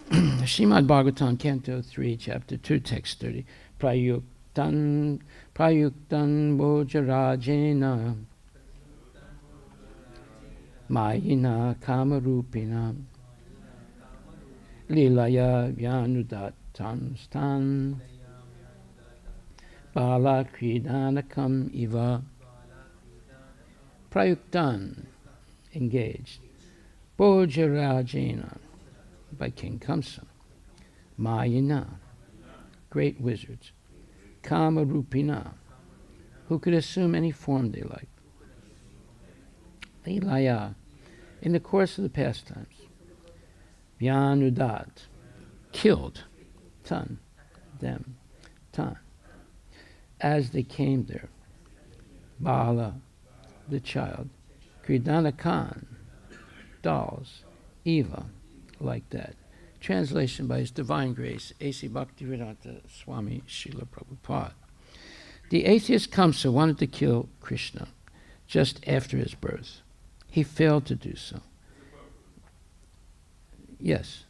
Srimad Bhagavatam, Canto 3, Chapter 2, Text 30. Prayuktan Bojarajena Mayina Kamarupina Lilaya Vyanudatam Stan Bala Kridanakam Iva. Prayuktan, engaged. Bojarajena, by King Kamsa. Mayana, great wizards. Kamarupina, who could assume any form they liked. Lilaya, in the course of the pastimes. Vyanudad, killed, tan, them, tan, as they came there. Bala, the child. Kridana Khan, dolls. Eva, like that. Translation by His Divine Grace, A.C. Bhaktivedanta Swami Srila Prabhupada. The atheist Kamsa wanted to kill Krishna just after his birth. He failed to do so. Yes.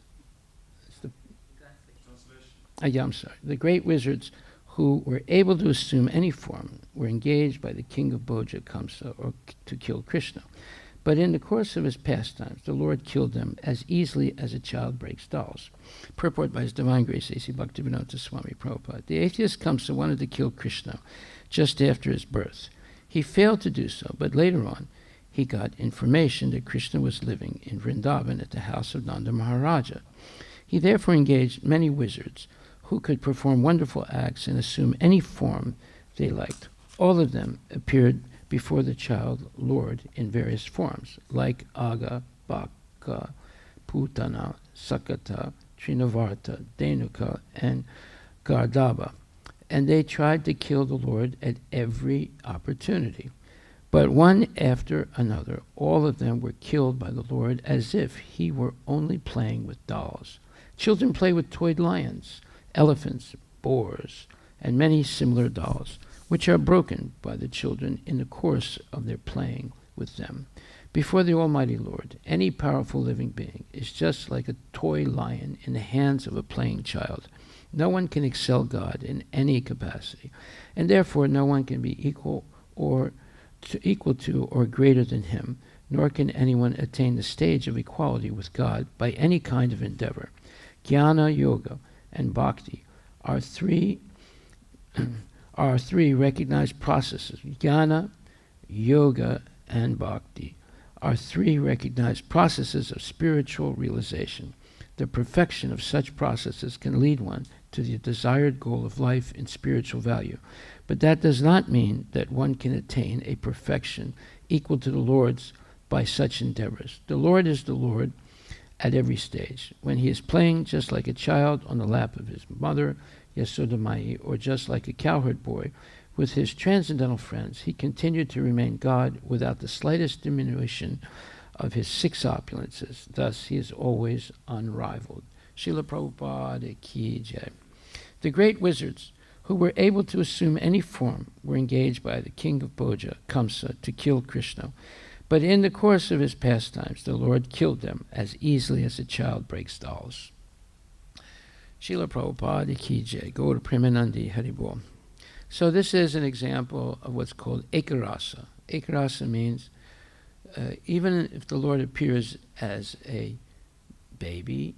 I'm sorry. The great wizards who were able to assume any form were engaged by the king of Bhoja, Kamsa, or to kill Krishna. But in the course of his pastimes, the Lord killed them as easily as a child breaks dolls. Purport by His Divine Grace, A.C. Bhaktivedanta Swami Prabhupada. The atheist Kamsa wanted to kill Krishna just after his birth. He failed to do so, but later on, he got information that Krishna was living in Vrindavan at the house of Nanda Maharaja. He therefore engaged many wizards who could perform wonderful acts and assume any form they liked. All of them appeared before the child Lord in various forms, like Aga, Baka, Putana, Sakata, Trinavarta, Denuka, and Gardaba. And they tried to kill the Lord at every opportunity. But one after another, all of them were killed by the Lord as if he were only playing with dolls. Children play with toy lions, elephants, boars, and many similar dolls, which are broken by the children in the course of their playing with them. Before the Almighty Lord, any powerful living being is just like a toy lion in the hands of a playing child. No one can excel God in any capacity, and therefore no one can be equal to or greater than him, nor can anyone attain the stage of equality with God by any kind of endeavor. Jnana, Yoga, and Bhakti are three recognized processes. Jnana, Yoga, and Bhakti are three recognized processes of spiritual realization. The perfection of such processes can lead one to the desired goal of life in spiritual value. But that does not mean that one can attain a perfection equal to the Lord's by such endeavors. The Lord is the Lord at every stage. When he is playing just like a child on the lap of his mother, Yasodamai, or just like a cowherd boy with his transcendental friends, he continued to remain God without the slightest diminution of his six opulences. Thus, he is always unrivaled. Srila Prabhupada Ki Jai. The great wizards who were able to assume any form were engaged by the king of Bhoja, Kamsa, to kill Krishna. But in the course of his pastimes, the Lord killed them as easily as a child breaks dolls. Srila Prabhupada Ki Jai. Gaura Premanandi Haribol. So this is an example of what's called ekarasa. Ekarasa means even if the Lord appears as a baby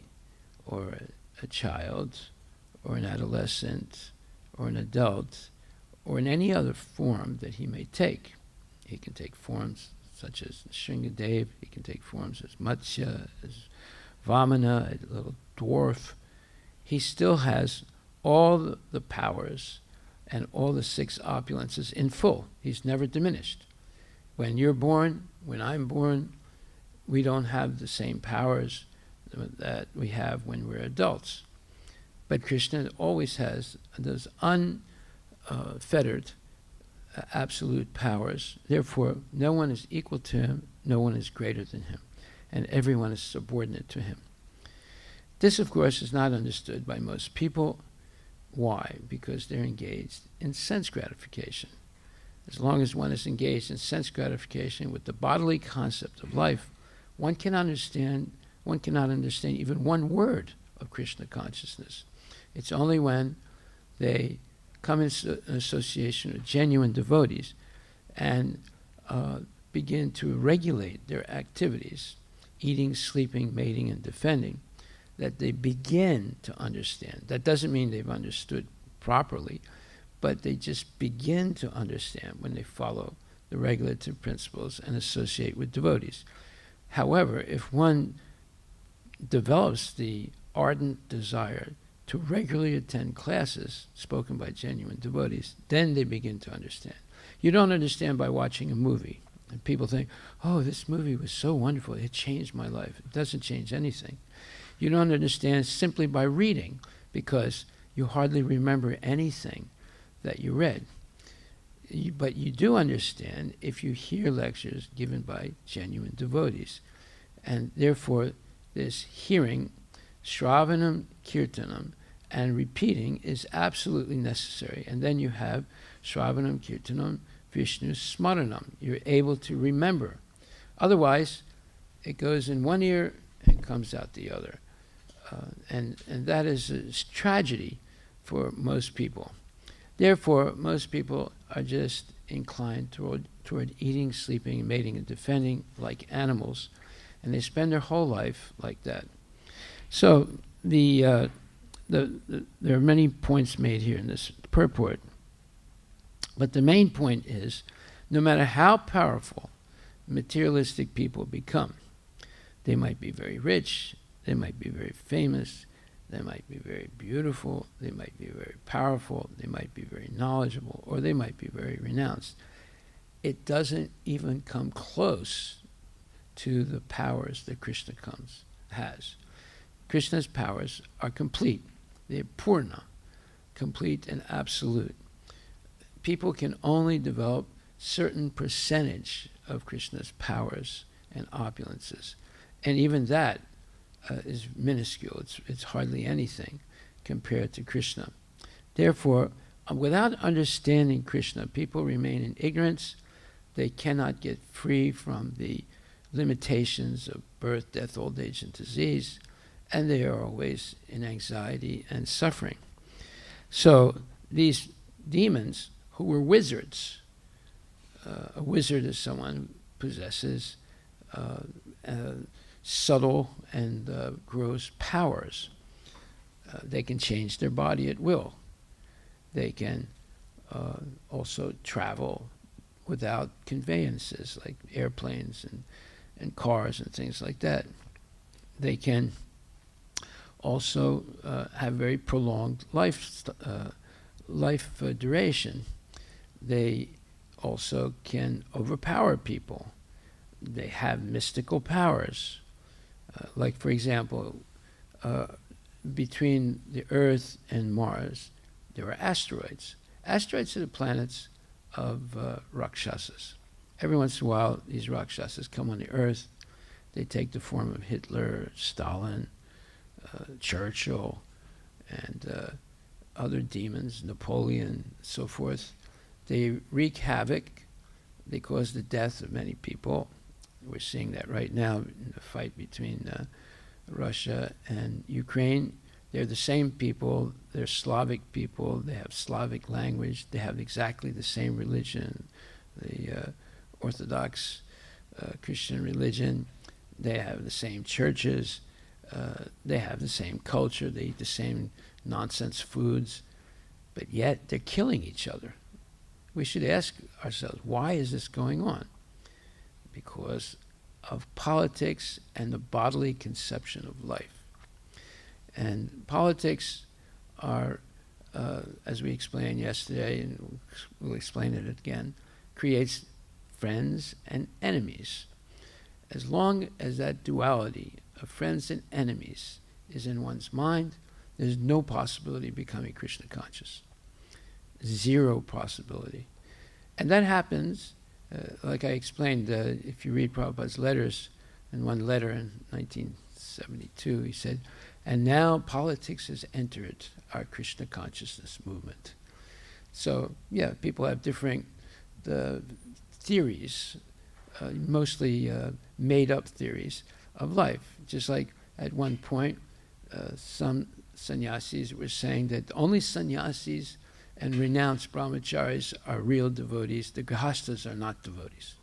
or a child or an adolescent or an adult or in any other form that he may take. He can take forms such as Shringadev, he can take forms as Matsya, as Vamana, a little dwarf. He still has all the powers and all the six opulences in full. He's never diminished. When you're born, when I'm born, we don't have the same powers that we have when we're adults. But Krishna always has those unfettered absolute powers. Therefore, no one is equal to him, no one is greater than him, and everyone is subordinate to him. This, of course, is not understood by most people. Why? Because they're engaged in sense gratification. As long as one is engaged in sense gratification with the bodily concept of life, one cannot understand even one word of Krishna consciousness. It's only when they come in association with genuine devotees and begin to regulate their activities, eating, sleeping, mating, and defending, that they begin to understand. That doesn't mean they've understood properly, but they just begin to understand when they follow the regulative principles and associate with devotees. However, if one develops the ardent desire to regularly attend classes spoken by genuine devotees, then they begin to understand. You don't understand by watching a movie. And people think, oh, this movie was so wonderful, it changed my life. It doesn't change anything. You don't understand simply by reading, because you hardly remember anything that you read. But you do understand if you hear lectures given by genuine devotees. And therefore, this hearing, Shravanam, Kirtanam, and repeating is absolutely necessary. And then you have Shravanam, Kirtanam, Vishnu Smaranam. You're able to remember. Otherwise, it goes in one ear and comes out the other. And that is a tragedy for most people. Therefore, most people are just inclined toward eating, sleeping, mating, and defending like animals, and they spend their whole life like that. So there are many points made here in this purport, but the main point is, no matter how powerful materialistic people become, they might be very rich, they might be very famous, they might be very beautiful, they might be very powerful, they might be very knowledgeable, or they might be very renounced. It doesn't even come close to the powers that Krishna has. Krishna's powers are complete. They're purna, complete and absolute. People can only develop certain percentage of Krishna's powers and opulences. And even that is minuscule. It's hardly anything compared to Krishna. Therefore, without understanding Krishna, people remain in ignorance. They cannot get free from the limitations of birth, death, old age, and disease, and they are always in anxiety and suffering. So these demons, who were wizards, a wizard is someone who possesses subtle and gross powers. They can change their body at will. They can also travel without conveyances like airplanes and cars and things like that. They can also have very prolonged life duration. They also can overpower people. They have mystical powers. Like, for example, between the Earth and Mars, there are asteroids. Asteroids are the planets of Rakshasas. Every once in a while, these Rakshasas come on the Earth. They take the form of Hitler, Stalin, Churchill, and other demons, Napoleon, so forth. They wreak havoc. They cause the death of many people. We're seeing that right now in the fight between Russia and Ukraine. They're the same people. They're Slavic people. They have Slavic language. They have exactly the same religion, the Orthodox Christian religion. They have the same churches. They have the same culture. They eat the same nonsense foods. But yet they're killing each other. We should ask ourselves, why is this going on? Because of politics and the bodily conception of life. And politics are, as we explained yesterday, and we'll explain it again, creates friends and enemies. As long as that duality of friends and enemies is in one's mind, there's no possibility of becoming Krishna conscious. Zero possibility. And that happens, like I explained, if you read Prabhupada's letters, in one letter in 1972, he said, and now politics has entered our Krishna consciousness movement. So, yeah, people have different theories, mostly made-up theories of life. Just like at one point, some sannyasis were saying that only sannyasis and renounced brahmacharis are real devotees. The grihastas are not devotees.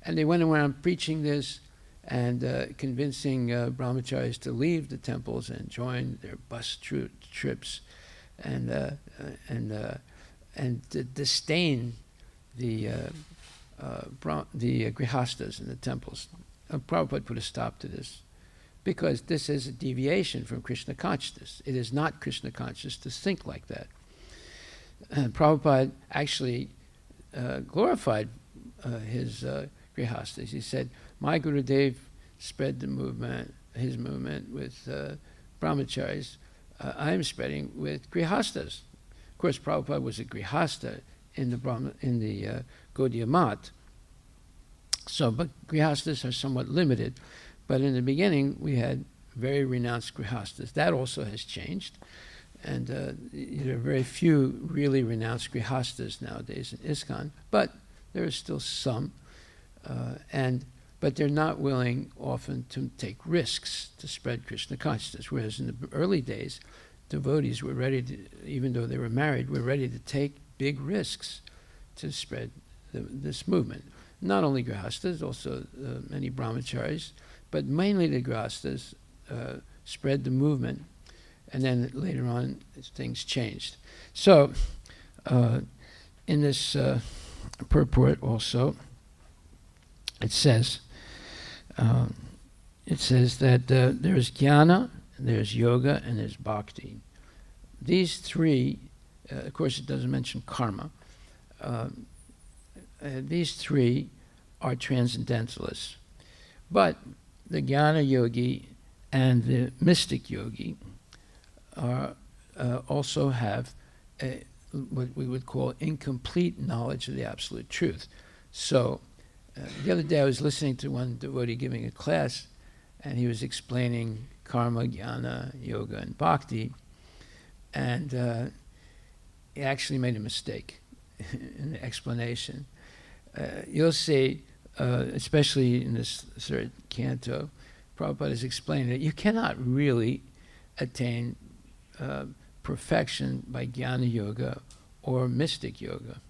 And they went around preaching this and convincing brahmacharis to leave the temples and join their bus trips and to disdain the grihastas in the temples. Prabhupada put a stop to this because this is a deviation from Krishna consciousness. It is not Krishna conscious to think like that. Prabhupada actually glorified his grihastas. He said, my Gurudev spread the movement, his movement with brahmacharis. I'm spreading with grihastas. Of course, Prabhupada was a grihasta in the Gaudiya Math. So, but grihastas are somewhat limited. But in the beginning, we had very renounced grihastas. That also has changed. And there are very few really renounced grihastas nowadays in ISKCON, but there are still some. But they're not willing often to take risks to spread Krishna consciousness, whereas in the early days, devotees were ready to, even though they were married, were ready to take big risks to spread this movement. Not only grihastas, also many brahmacharis, but mainly the grihastas spread the movement, and then later on things changed. So in this purport also, it says that there's jnana, there's yoga, and there's bhakti. These three, of course it doesn't mention karma, these three are transcendentalists. But the jnana yogi and the mystic yogi also have what we would call incomplete knowledge of the absolute truth. So the other day I was listening to one devotee giving a class, and he was explaining karma, jnana, yoga, and bhakti, and he actually made a mistake in the explanation. You'll see, especially in this third canto, Prabhupada is explaining that you cannot really attain perfection by jnana yoga or mystic yoga.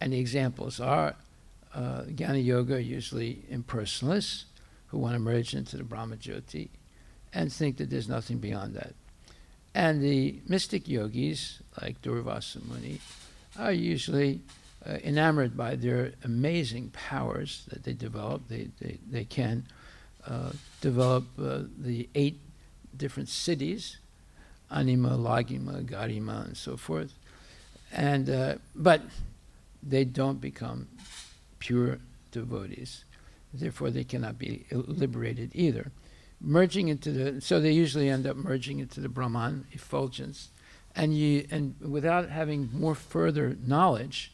And the examples are jnana yoga are usually impersonalists who want to merge into the Brahma Jyoti and think that there's nothing beyond that. And the mystic yogis, like Durvasa Muni, are usually enamored by their amazing powers that they develop. They can develop the 8 different cities, Anima, Lagima, Garima, and so forth. And but they don't become pure devotees. Therefore, they cannot be liberated either. So they usually end up merging into the Brahman effulgence, and without having more further knowledge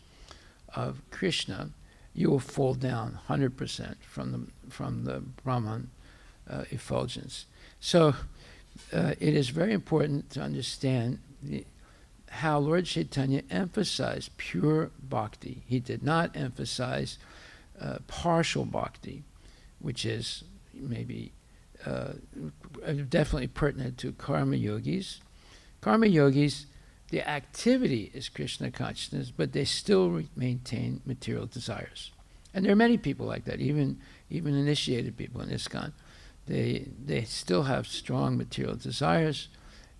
of Krishna, you will fall down 100% from the Brahman effulgence. So it is very important to understand how Lord Chaitanya emphasized pure bhakti. He did not emphasize partial bhakti, which is maybe definitely pertinent to karma yogis. Karma yogis, the activity is Krishna consciousness, but they still maintain material desires. And there are many people like that, even initiated people in ISKCON. They still have strong material desires,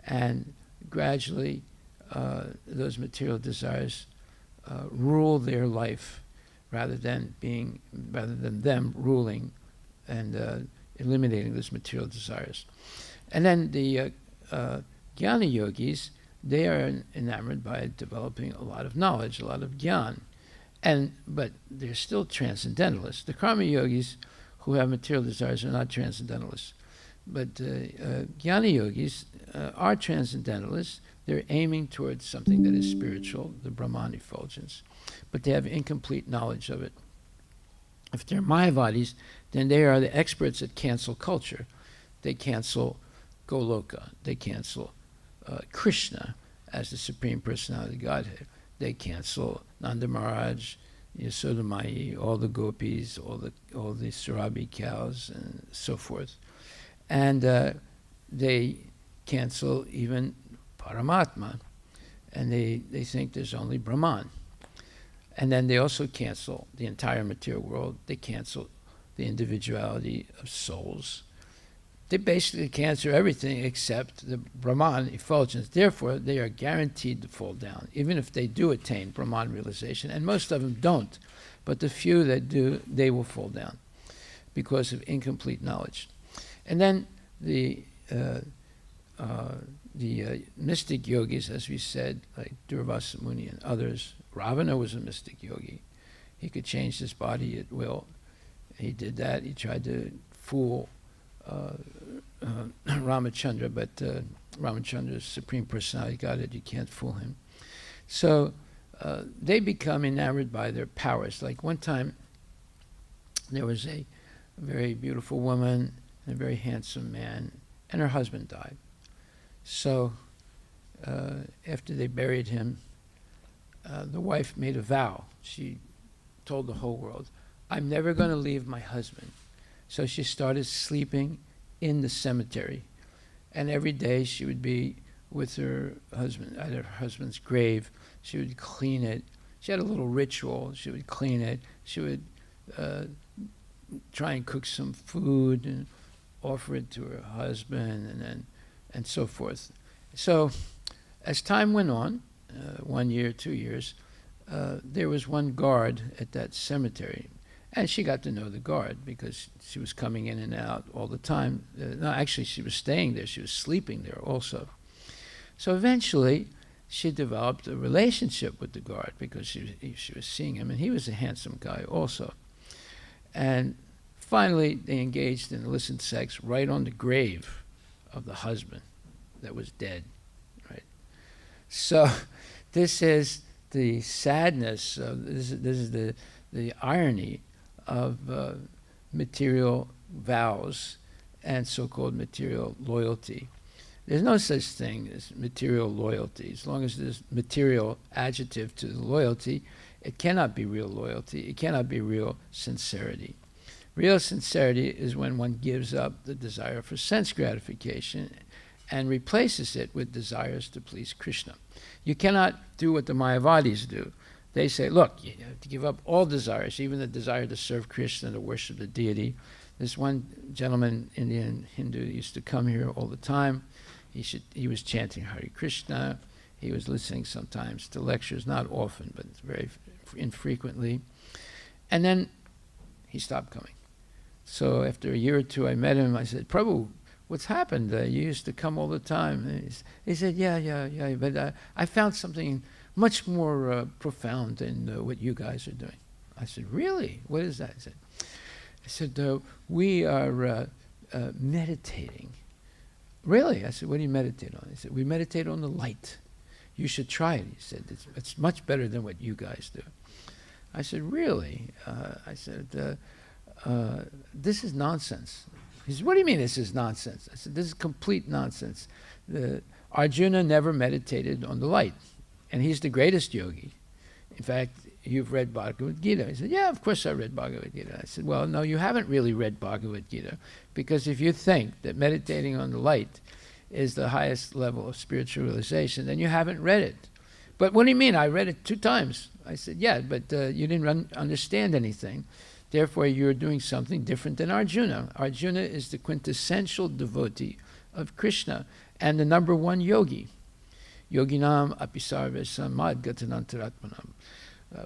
and gradually those material desires rule their life rather than them ruling and eliminating those material desires. And then the jnana yogis, they are enamored by developing a lot of knowledge, a lot of jnana, but they're still transcendentalists. The karma yogis who have material desires are not transcendentalists, but jnana yogis are transcendentalists. They're aiming towards something that is spiritual, the Brahman effulgence, but they have incomplete knowledge of it. If they're Mayavadis, then they are the experts that cancel culture. They cancel Goloka. They cancel Krishna as the Supreme Personality of Godhead. They cancel Nanda Maharaj, Yasoda Mai, all the gopis, all the Surabi cows, and so forth. And they cancel even Paramatma, and they think there's only Brahman. And then they also cancel the entire material world. They cancel the individuality of souls. They basically cancel everything except the Brahman effulgence. Therefore, they are guaranteed to fall down, even if they do attain Brahman realization. And most of them don't. But the few that do, they will fall down because of incomplete knowledge. And then the mystic yogis, as we said, like Durvasa Muni and others. Ravana was a mystic yogi. he could change his body at will. He did that. He tried to fool Ramachandra, but Ramachandra's Supreme Personality got it. You can't fool him. So they become enamored by their powers. Like one time, there was a very beautiful woman and a very handsome man, and her husband died. So after they buried him, the wife made a vow. She told the whole world, I'm never going to leave my husband. So she started sleeping in the cemetery. And every day she would be with her husband at her husband's grave. She would clean it. She had a little ritual. She would clean it. She would try and cook some food and offer it to her husband, and so forth. So as time went on, 1 year, 2 years, there was one guard at that cemetery. And she got to know the guard because she was coming in and out all the time. No, actually, she was staying there. She was sleeping there also. So eventually, she developed a relationship with the guard because she was seeing him, and he was a handsome guy also. And finally, they engaged in illicit sex right on the grave of the husband that was dead, right? So this is the sadness, this is the irony of material vows and so-called material loyalty. There's no such thing as material loyalty. As long as there's material adjective to the loyalty, it cannot be real loyalty. It cannot be real sincerity. Real sincerity is when one gives up the desire for sense gratification and replaces it with desires to please Krishna. You cannot do what the Mayavadis do. They say, look, you have to give up all desires, even the desire to serve Krishna, to worship the deity. This one gentleman, Indian Hindu, used to come here all the time. He was chanting Hare Krishna. He was listening sometimes to lectures, not often, but very infrequently. And then he stopped coming. So after a year or two, I met him. I said, Prabhu, what's happened? You used to come all the time. And he said, yeah, but I found something much more profound than what you guys are doing. I said, really? What is that? I said, we are meditating. Really? I said, what do you meditate on? He said, we meditate on the light. You should try it. He said, it's much better than what you guys do. I said, really? I said, this is nonsense. He said, what do you mean this is nonsense? I said, this is complete nonsense. Arjuna never meditated on the light. And he's the greatest yogi. In fact, you've read Bhagavad Gita. He said, yeah, of course I read Bhagavad Gita. I said, well, no, you haven't really read Bhagavad Gita, because if you think that meditating on the light is the highest level of spiritual realization, then you haven't read it. But what do you mean? I read it 2 times. I said, yeah, but you didn't understand anything. Therefore, you're doing something different than Arjuna. Arjuna is the quintessential devotee of Krishna and the #1 yogi. Yoginam apisarvesam madgatanantaratmanam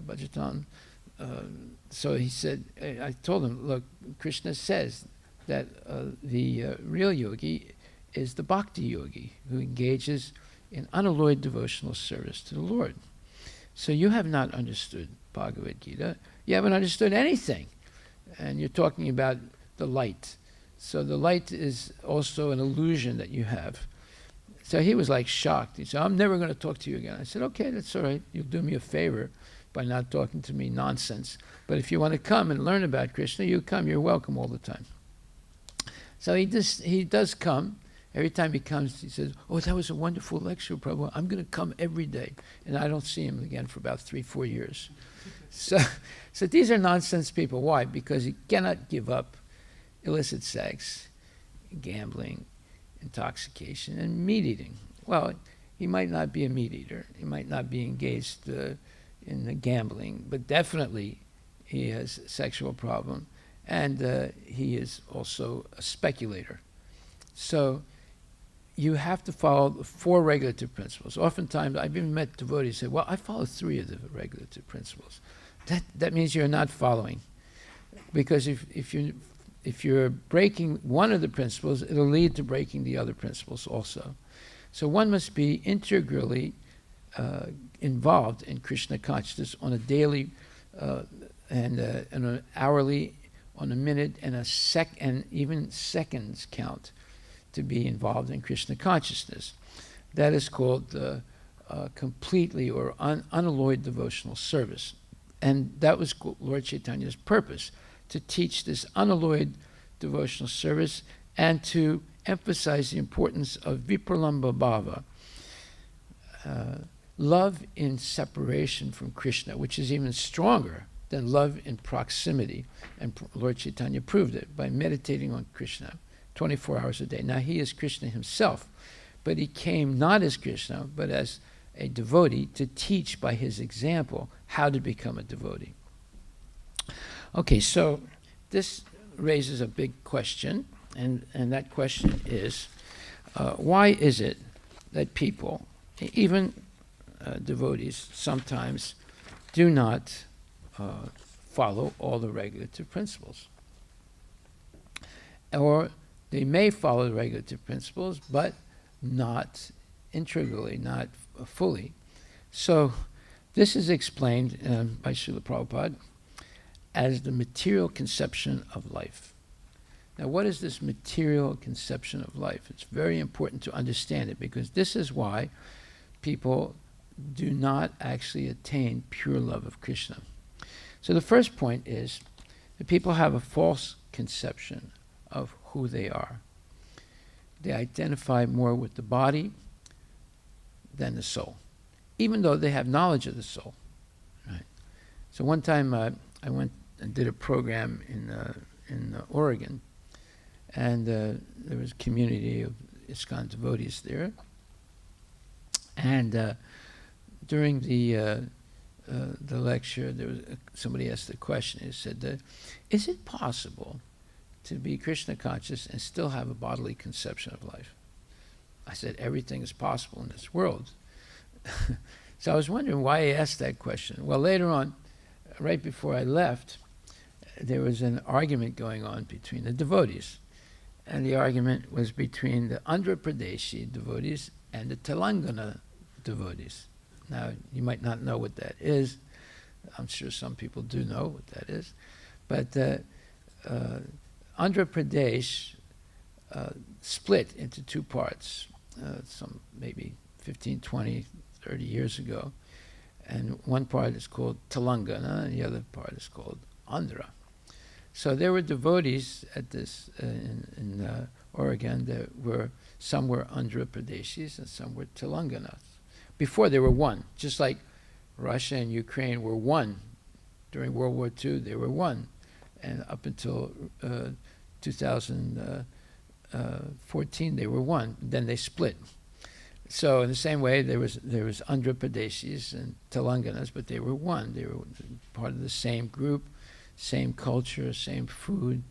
bhajatam. So he said, I told him, look, Krishna says that the real yogi is the bhakti yogi who engages in unalloyed devotional service to the Lord. So you have not understood Bhagavad Gita. You haven't understood anything. And you're talking about the light. So the light is also an illusion that you have. So he was like shocked. He said, I'm never going to talk to you again. I said, okay, that's all right. You'll do me a favor by not talking to me nonsense. But if you want to come and learn about Krishna, you come. You're welcome all the time. So he does come. Every time he comes, he says, oh, that was a wonderful lecture, Prabhu. I'm going to come every day. And I don't see him again for about 3-4 years. So these are nonsense people. Why? Because he cannot give up illicit sex, gambling, intoxication, and meat eating. Well, he might not be a meat eater. He might not be engaged in the gambling, but definitely he has a sexual problem, and he is also a speculator. So you have to follow the 4 regulative principles. Oftentimes, I've even met devotees say, well, I follow 3 of the regulative principles. That means you're not following. Because if you're breaking one of the principles, it'll lead to breaking the other principles also. So one must be integrally involved in Krishna consciousness on a daily and an hourly, on a minute, and and even seconds count to be involved in Krishna consciousness. That is called completely or unalloyed devotional service. And that was Lord Chaitanya's purpose, to teach this unalloyed devotional service and to emphasize the importance of vipralamba bhava, love in separation from Krishna, which is even stronger than love in proximity. And Lord Chaitanya proved it by meditating on Krishna 24 hours a day. Now, he is Krishna himself, but he came not as Krishna, but as a devotee to teach by his example how to become a devotee. Okay, so this raises a big question, and that question is, why is it that people, even devotees, sometimes do not follow all the regulative principles? Or they may follow the regulative principles, but not integrally, not fully. So this is explained by Srila Prabhupada as the material conception of life. Now, what is this material conception of life? It's very important to understand it, because this is why people do not actually attain pure love of Krishna. So the first point is that people have a false conception of who they are. They identify more with the body than the soul, even though they have knowledge of the soul. Right? So one time I went and did a program in Oregon, and there was a community of ISKCON devotees there. And during the lecture, there was somebody asked the question. He said, "Is it possible to be Krishna conscious and still have a bodily conception of life?" I said, "Everything is possible in this world." So I was wondering why he asked that question. Well, later on, right before I left, there was an argument going on between the devotees. And the argument was between the Andhra Pradeshi devotees and the Telangana devotees. Now, you might not know what that is. I'm sure some people do know what that is. But Andhra Pradesh split into two parts, some maybe 15, 20, 30 years ago. And one part is called Telangana, and the other part is called Andhra. So there were devotees at this in Oregon that were, some were Andhra Pradeshis and some were Telanganas. Before they were one, just like Russia and Ukraine were one. During World War II, they were one. And up until 2014, they were one. Then they split. So in the same way, there was Andhra Pradeshis and Telanganas, but they were one. They were part of the same group, same culture, same food,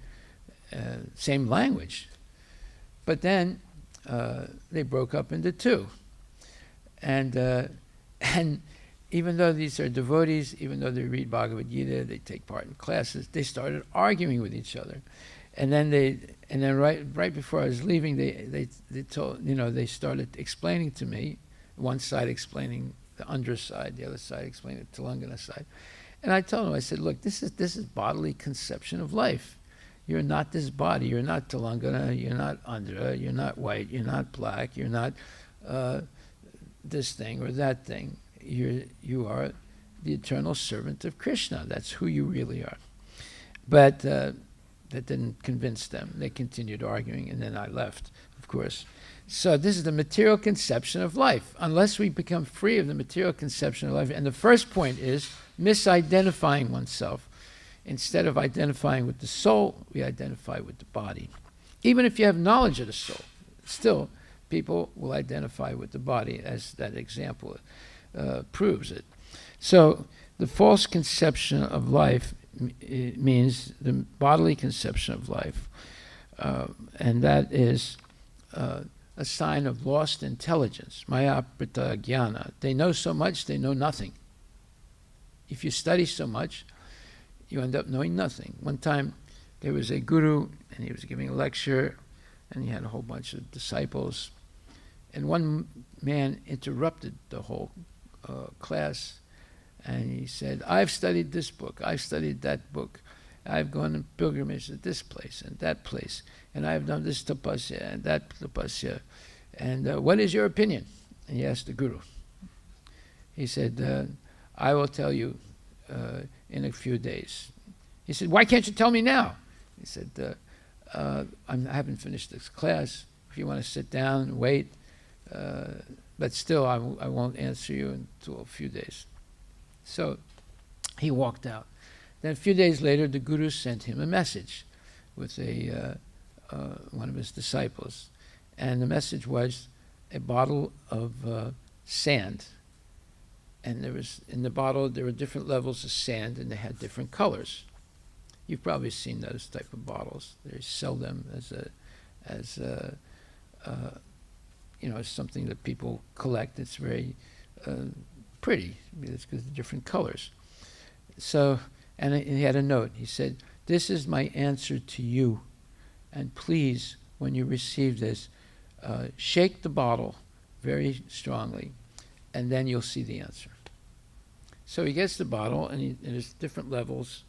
same language. But then they broke up into two. And even though these are devotees, even though they read Bhagavad Gita, they take part in classes, they started arguing with each other. And then right before I was leaving, they told, they started explaining to me, one side explaining the Andhra side, the other side explaining the Telangana side. And I told them, I said, look, this is bodily conception of life. You're not this body. You're not Telangana. You're not Andhra. You're not white. You're not black. You're not this thing or that thing. You are the eternal servant of Krishna. That's who you really are. But that didn't convince them. They continued arguing, and then I left, of course. So this is the material conception of life. Unless we become free of the material conception of life, and the first point is misidentifying oneself. Instead of identifying with the soul, we identify with the body. Even if you have knowledge of the soul, still people will identify with the body, as that example proves it. So the false conception of life means the bodily conception of life, and that is a sign of lost intelligence. Maya prita jnana. They know so much, they know nothing. If you study so much, you end up knowing nothing. One time, there was a guru, and he was giving a lecture, and he had a whole bunch of disciples. And one man interrupted the whole class And he said, I've studied this book, I've studied that book, I've gone on pilgrimage at this place and that place, and I've done this tapasya and that tapasya. And what is your opinion? And he asked the Guru. He said, I will tell you in a few days. He said, why can't you tell me now? He said, I haven't finished this class. If you want to sit down and wait, but still I won't answer you until a few days. So he walked out. Then a few days later, the Guru sent him a message with one of his disciples. And the message was a bottle of sand. And in the bottle, there were different levels of sand, and they had different colors. You've probably seen those type of bottles. They sell them as something that people collect. It's very pretty. It's because of different colors. So, and he had a note. He said, "This is my answer to you, and please, when you receive this, shake the bottle very strongly, and then you'll see the answer." So he gets the bottle, and there's different levels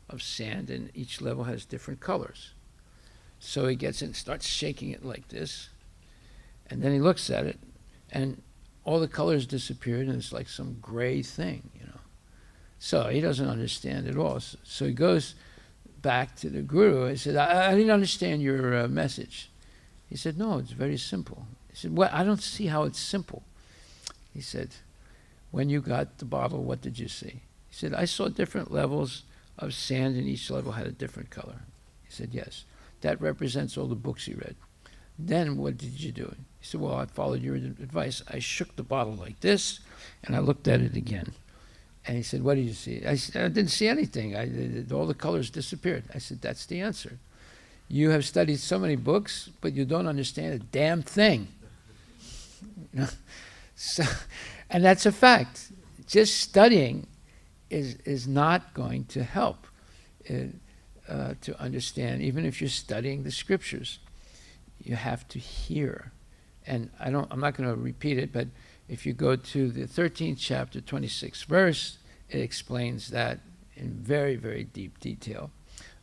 of sand, and each level has different colors. So he gets it and starts shaking it like this, and then he looks at it, and all the colors disappeared, and it's like some gray thing, So he doesn't understand at all. So he goes back to the Guru and said, I didn't understand your message. He said, no, it's very simple. He said, well, I don't see how it's simple. He said, when you got the bottle, what did you see? He said, I saw different levels of sand, and each level had a different color. He said, yes, that represents all the books you read. Then what did you do? He said, well, I followed your advice. I shook the bottle like this, and I looked at it again. And he said, what did you see? I said, I didn't see anything. All the colors disappeared. I said, that's the answer. You have studied so many books, but you don't understand a damn thing. So, and that's a fact. Just studying is not going to help to understand. Even if you're studying the scriptures, you have to hear. And I'm not going to repeat it, but if you go to the 13th chapter, 26th verse, it explains that in very, very deep detail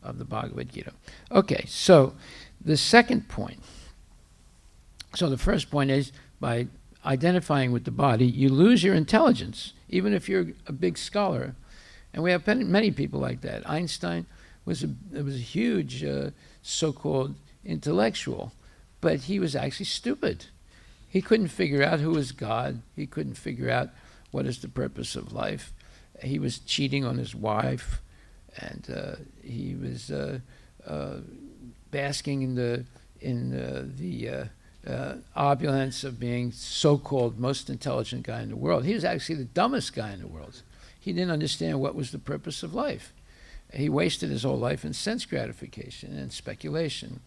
of the Bhagavad Gita. Okay, so the second point. So the first point is, by identifying with the body, you lose your intelligence, even if you're a big scholar. And we have many people like that. Einstein was a huge so-called intellectual, but he was actually stupid. He couldn't figure out who was God. He couldn't figure out what is the purpose of life. He was cheating on his wife, and he was basking in the opulence of being so-called most intelligent guy in the world. He was actually the dumbest guy in the world. He didn't understand what was the purpose of life. He wasted his whole life in sense gratification and speculation.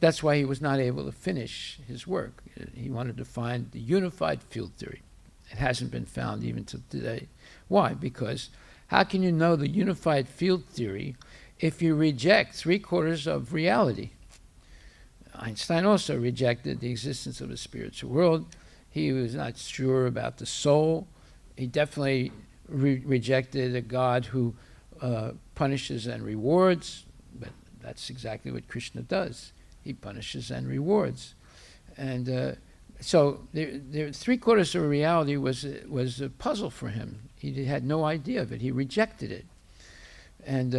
That's why he was not able to finish his work. He wanted to find the unified field theory. It hasn't been found even to today. Why? Because how can you know the unified field theory if you reject 3/4 of reality? Einstein also rejected the existence of a spiritual world. He was not sure about the soul. He definitely rejected a God who punishes and rewards, but that's exactly what Krishna does. He punishes and rewards. And so 3/4 of reality was a puzzle for him. He had no idea of it. He rejected it. And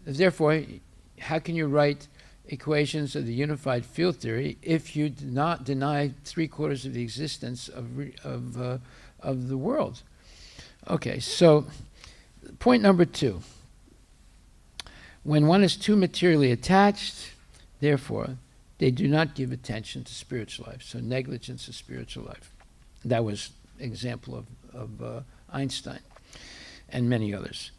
therefore, how can you write equations of the unified field theory if you do not deny 3/4 of the existence of the world? Okay, so point number 2. When one is too materially attached, therefore, they do not give attention to spiritual life. So negligence of spiritual life. That was an example of Einstein and many others.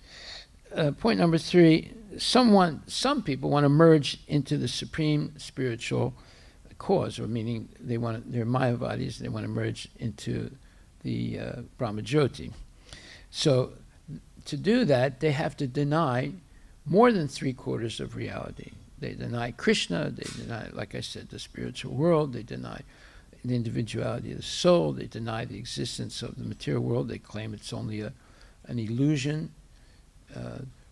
Point number 3, some people want to merge into the supreme spiritual cause, or meaning they're Mayavadis, they want to merge into the Brahmajyoti. So to do that, they have to deny more than 3/4 of reality. They deny Krishna, they deny, like I said, the spiritual world, they deny the individuality of the soul, they deny the existence of the material world, they claim it's only a an illusion.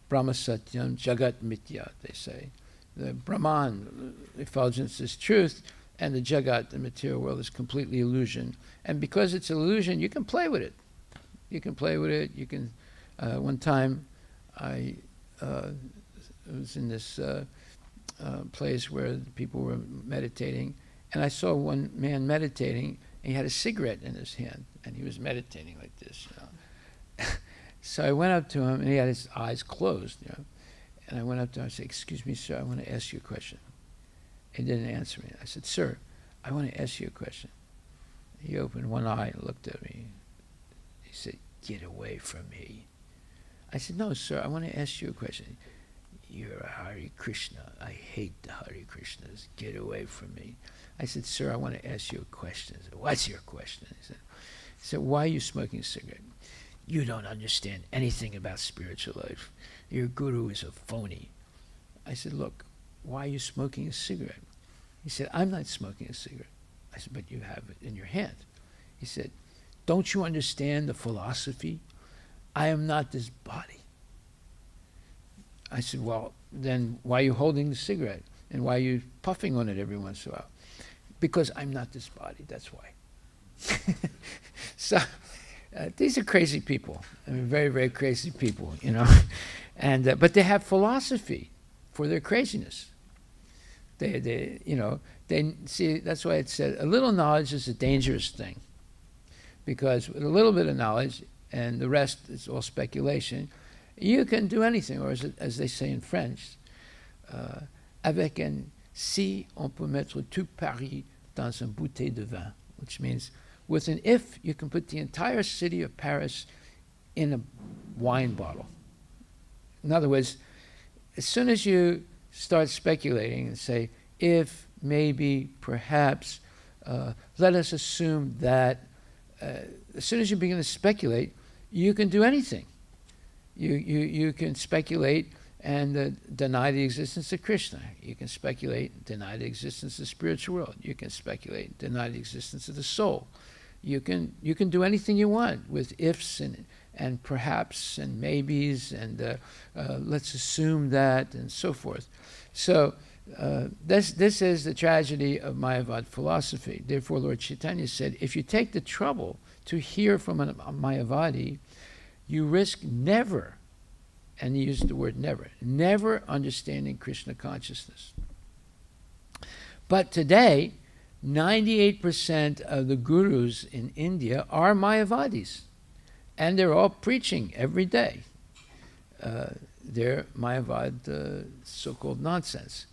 Brahma Satyam, Jagat Mithya, they say. The Brahman, effulgence, is truth, and the Jagat, the material world, is completely illusion. And because it's illusion, you can play with it. You can play with it. You can. One time, I was in this place where people were meditating, and I saw one man meditating, and he had a cigarette in his hand, and he was meditating like this, you know. So I went up to him, and he had his eyes closed, you know. And I went up to him and said, "Excuse me, sir, I want to ask you a question." He didn't answer me. I said, "Sir, I want to ask you a question." He opened one eye and looked at me. He said, "Get away from me." I said, "No, sir, I want to ask you a question." "You're a Hare Krishna. I hate the Hare Krishnas. Get away from me." I said, "Sir, I want to ask you a question." He said, "What's your question?" He said, "Why are you smoking a cigarette?" "You don't understand anything about spiritual life. Your guru is a phony." I said, "Look, why are you smoking a cigarette?" He said, "I'm not smoking a cigarette." I said, "But you have it in your hand." He said, "Don't you understand the philosophy? I am not this body." I said, "Well, then why are you holding the cigarette? And why are you puffing on it every once in a while?" "Because I'm not this body, that's why." So these are crazy people. I mean, very, very crazy people, you know. And but they have philosophy for their craziness. They see. That's why it said a little knowledge is a dangerous thing, because with a little bit of knowledge and the rest is all speculation, you can do anything. Or as they say in French, avec un si on peut mettre tout Paris dans une bouteille de vin, which means with an if you can put the entire city of Paris in a wine bottle. In other words, as soon as you start speculating and say, if, maybe, perhaps, let us assume that, as soon as you begin to speculate, you can do anything. You can speculate and deny the existence of Krishna. You can speculate, deny the existence of the spiritual world. You can speculate, deny the existence of the soul. You can do anything you want with ifs and perhaps and maybes and let's assume that and so forth. So this is the tragedy of Mayavad philosophy. Therefore, Lord Chaitanya said, if you take the trouble to hear from a Mayavadi, you risk never, and he used the word never understanding Krishna consciousness. But today, 98% of the gurus in India are Mayavadis, and they're all preaching every day their Mayavad so-called nonsense.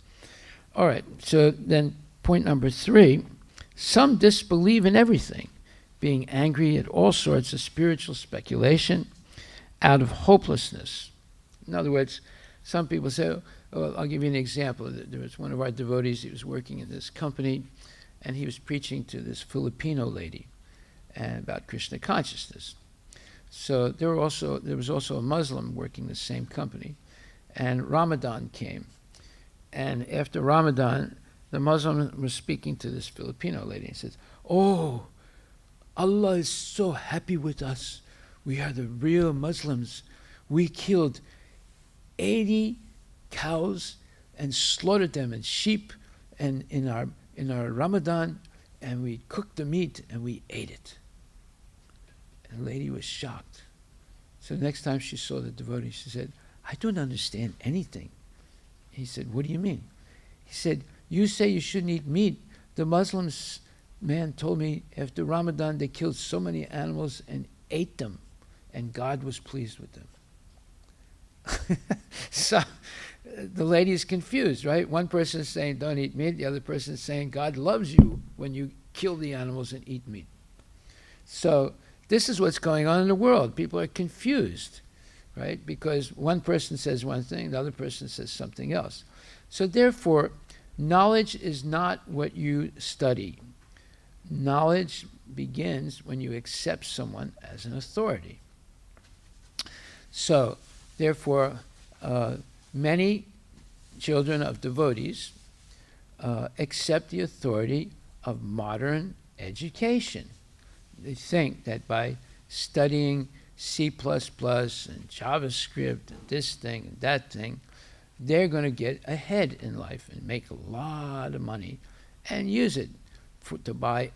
All right, so then point number 3, some disbelieve in everything, being angry at all sorts of spiritual speculation out of hopelessness. In other words, some people say, oh, I'll give you an example. There was one of our devotees, he was working in this company, and he was preaching to this Filipino lady about Krishna consciousness. So there was also a Muslim working the same company, and Ramadan came. And after Ramadan, the Muslim was speaking to this Filipino lady and says, "Oh, Allah is so happy with us. We are the real Muslims. We killed 80 cows and slaughtered them and sheep and in our Ramadan, and we cooked the meat and we ate it." And the lady was shocked. So the next time she saw the devotee, she said, "I don't understand anything." He said, "What do you mean?" He said, "You say you shouldn't eat meat. The Muslims man told me after Ramadan they killed so many animals and ate them, and God was pleased with them." So the lady is confused, right? One person is saying don't eat meat, the other person is saying God loves you when you kill the animals and eat meat. So this is what's going on in the world. People are confused, right? Because one person says one thing, the other person says something else. So therefore, knowledge is not what you study. Knowledge begins when you accept someone as an authority. So, therefore, many children of devotees accept the authority of modern education. They think that by studying C++ and JavaScript and this thing and that thing, they're going to get ahead in life and make a lot of money and use it to buy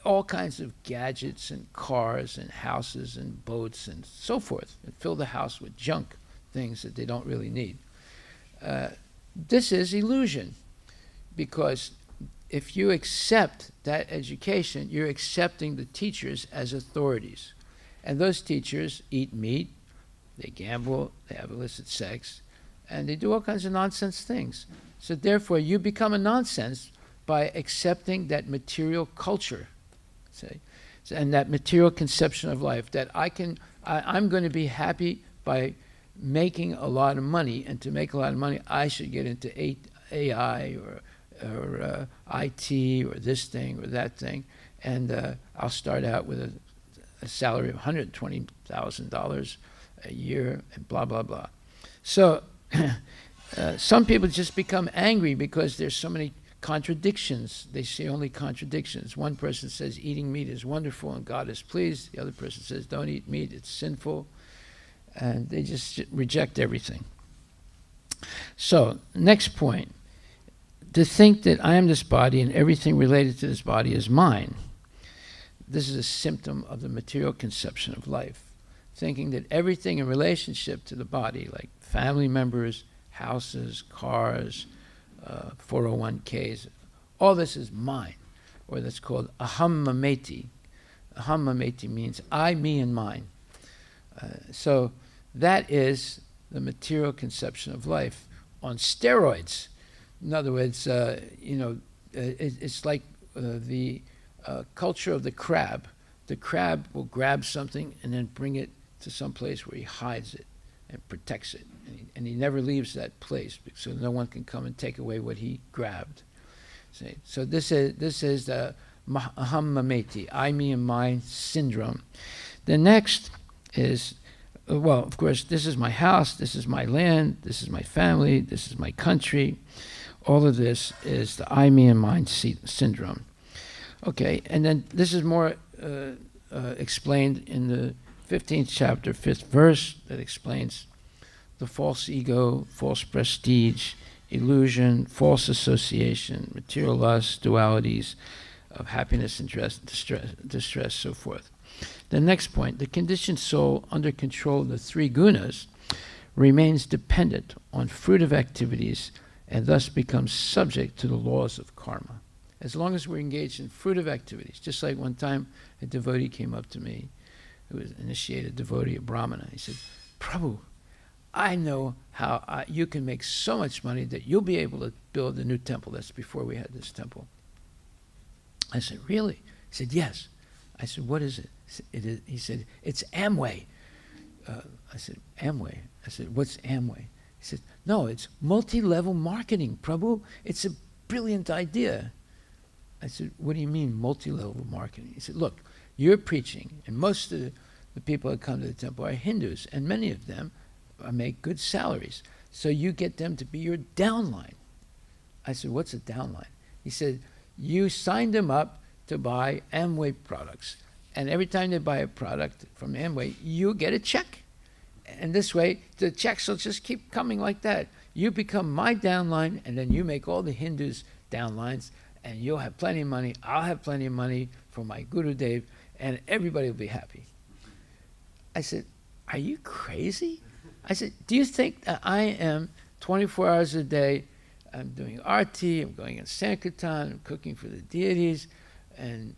all kinds of gadgets and cars and houses and boats and so forth, and fill the house with junk, things that they don't really need. This is illusion, because if you accept that education, you're accepting the teachers as authorities. And those teachers eat meat, they gamble, they have illicit sex, and they do all kinds of nonsense things. So therefore, you become a nonsense by accepting that material culture, say, and that material conception of life, that I'm going to be happy by making a lot of money, and to make a lot of money, I should get into AI or IT or this thing or that thing, and I'll start out with a salary of $120,000 a year, and blah, blah, blah. So some people just become angry because there's so many contradictions. They see only contradictions. One person says eating meat is wonderful and God is pleased. The other person says don't eat meat, it's sinful. And they just reject everything. So, next point. To think that I am this body and everything related to this body is mine. This is a symptom of the material conception of life. Thinking that everything in relationship to the body, like family members, houses, cars, 401ks, all this is mine, or that's called aham mameti. Aham mameti means I, me, and mine. So that is the material conception of life on steroids. In other words, it's like the culture of the crab. The crab will grab something and then bring it to some place where he hides it and protects it. And he never leaves that place, so no one can come and take away what he grabbed. See? So this is the aham mameti, I, me, and mine syndrome. The next is, well, of course, this is my house, this is my land, this is my family, this is my country. All of this is the I, me, and mine syndrome. Okay, and then this is more explained in the 15th chapter, 5th verse, that explains the false ego, false prestige, illusion, false association, material lust, dualities of happiness and distress, so forth. The next point, the conditioned soul under control of the three gunas remains dependent on fruitive activities and thus becomes subject to the laws of karma. As long as we're engaged in fruitive activities, just like one time a devotee came up to me, who was an initiated devotee, a Brahmana. He said, Prabhu, I know how you can make so much money that you'll be able to build a new temple. That's before we had this temple. I said, really? He said, yes. I said, what is it? He said, it's Amway. I said, Amway? I said, what's Amway? He said, no, it's multi-level marketing, Prabhu. It's a brilliant idea. I said, what do you mean multi-level marketing? He said, look, you're preaching, and most of the people that come to the temple are Hindus, and many of them make good salaries. So you get them to be your downline. I said, what's a downline? He said, you sign them up to buy Amway products. And every time they buy a product from Amway, you get a check. And this way, the checks will just keep coming like that. You become my downline, and then you make all the Hindus downlines, and you'll have plenty of money. I'll have plenty of money for my Gurudev, and everybody will be happy. I said, are you crazy? I said, do you think that I am 24 hours a day, I'm doing Aarti, I'm going in Sankirtan, I'm cooking for the deities, and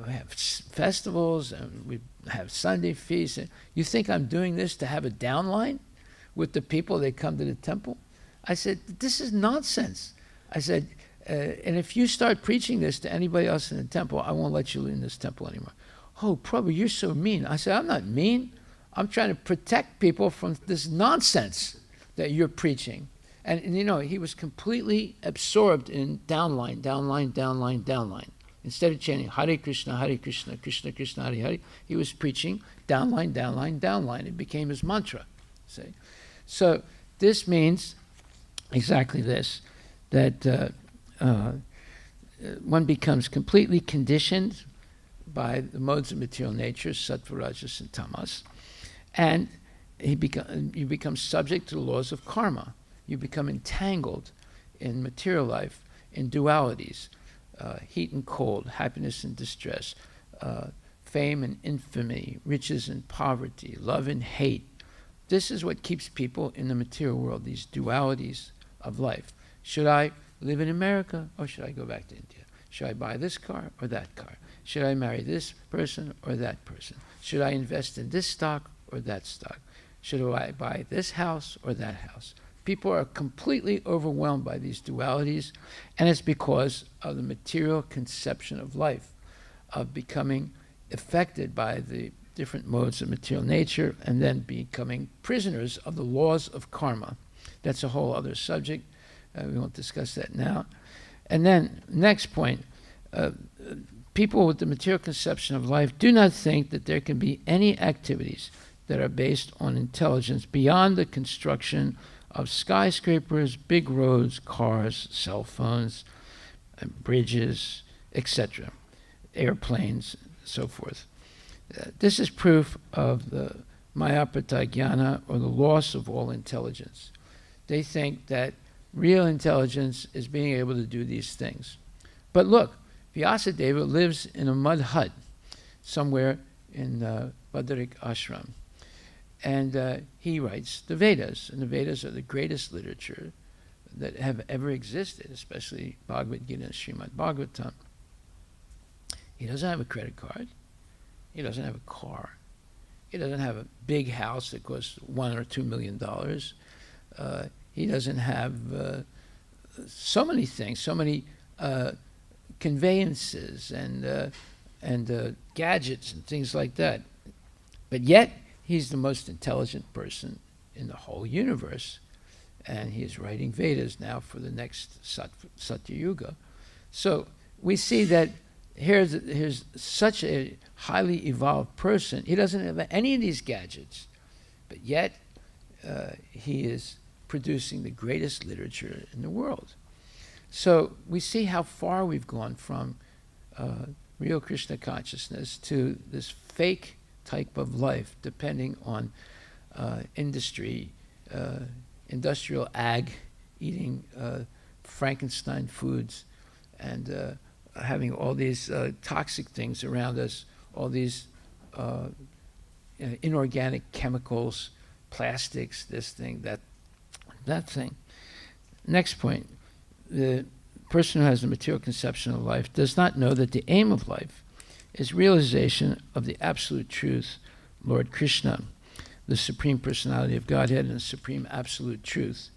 we have festivals, and we have Sunday feasts. And you think I'm doing this to have a downline with the people that come to the temple? I said, this is nonsense. I said, and if you start preaching this to anybody else in the temple, I won't let you in this temple anymore. Oh, Prabhu, you're so mean. I said, I'm not mean. I'm trying to protect people from this nonsense that you're preaching. And he was completely absorbed in downline, downline, downline, downline. Instead of chanting Hare Krishna, Krishna Krishna, Hare Hare, he was preaching downline, downline, downline. It became his mantra. See? So this means exactly this, that one becomes completely conditioned by the modes of material nature, sattva, rajas, and tamas, And you become subject to the laws of karma. You become entangled in material life, in dualities, heat and cold, happiness and distress, fame and infamy, riches and poverty, love and hate. This is what keeps people in the material world, these dualities of life. Should I live in America or should I go back to India? Should I buy this car or that car? Should I marry this person or that person? Should I invest in this stock or that stock? Should I buy this house or that house? People are completely overwhelmed by these dualities, and it's because of the material conception of life, of becoming affected by the different modes of material nature and then becoming prisoners of the laws of karma. That's a whole other subject. We won't discuss that now. And then, next point, people with the material conception of life do not think that there can be any activities that are based on intelligence beyond the construction of skyscrapers, big roads, cars, cell phones, bridges, etc., airplanes, so forth. This is proof of the Mayapata Jnana, or the loss of all intelligence. They think that real intelligence is being able to do these things. But look, Vyasadeva lives in a mud hut somewhere in Badarik Ashram. And he writes the Vedas, and the Vedas are the greatest literature that have ever existed, especially Bhagavad Gita and Srimad Bhagavatam. He doesn't have a credit card. He doesn't have a car. He doesn't have a big house that costs $1 or $2 million. He doesn't have so many things, so many conveyances and gadgets and things like that. But yet, he's the most intelligent person in the whole universe, and he is writing Vedas now for the next Satya Yuga. So we see that here's such a highly evolved person. He doesn't have any of these gadgets, but yet he is producing the greatest literature in the world. So we see how far we've gone from real Krishna consciousness to this fake type of life, depending on industry, industrial ag, eating Frankenstein foods, and having all these toxic things around us, all these inorganic chemicals, plastics, this thing, that thing. Next point, the person who has a material conception of life does not know that the aim of life is realization of the absolute truth, Lord Krishna, the Supreme Personality of Godhead and the Supreme Absolute Truth.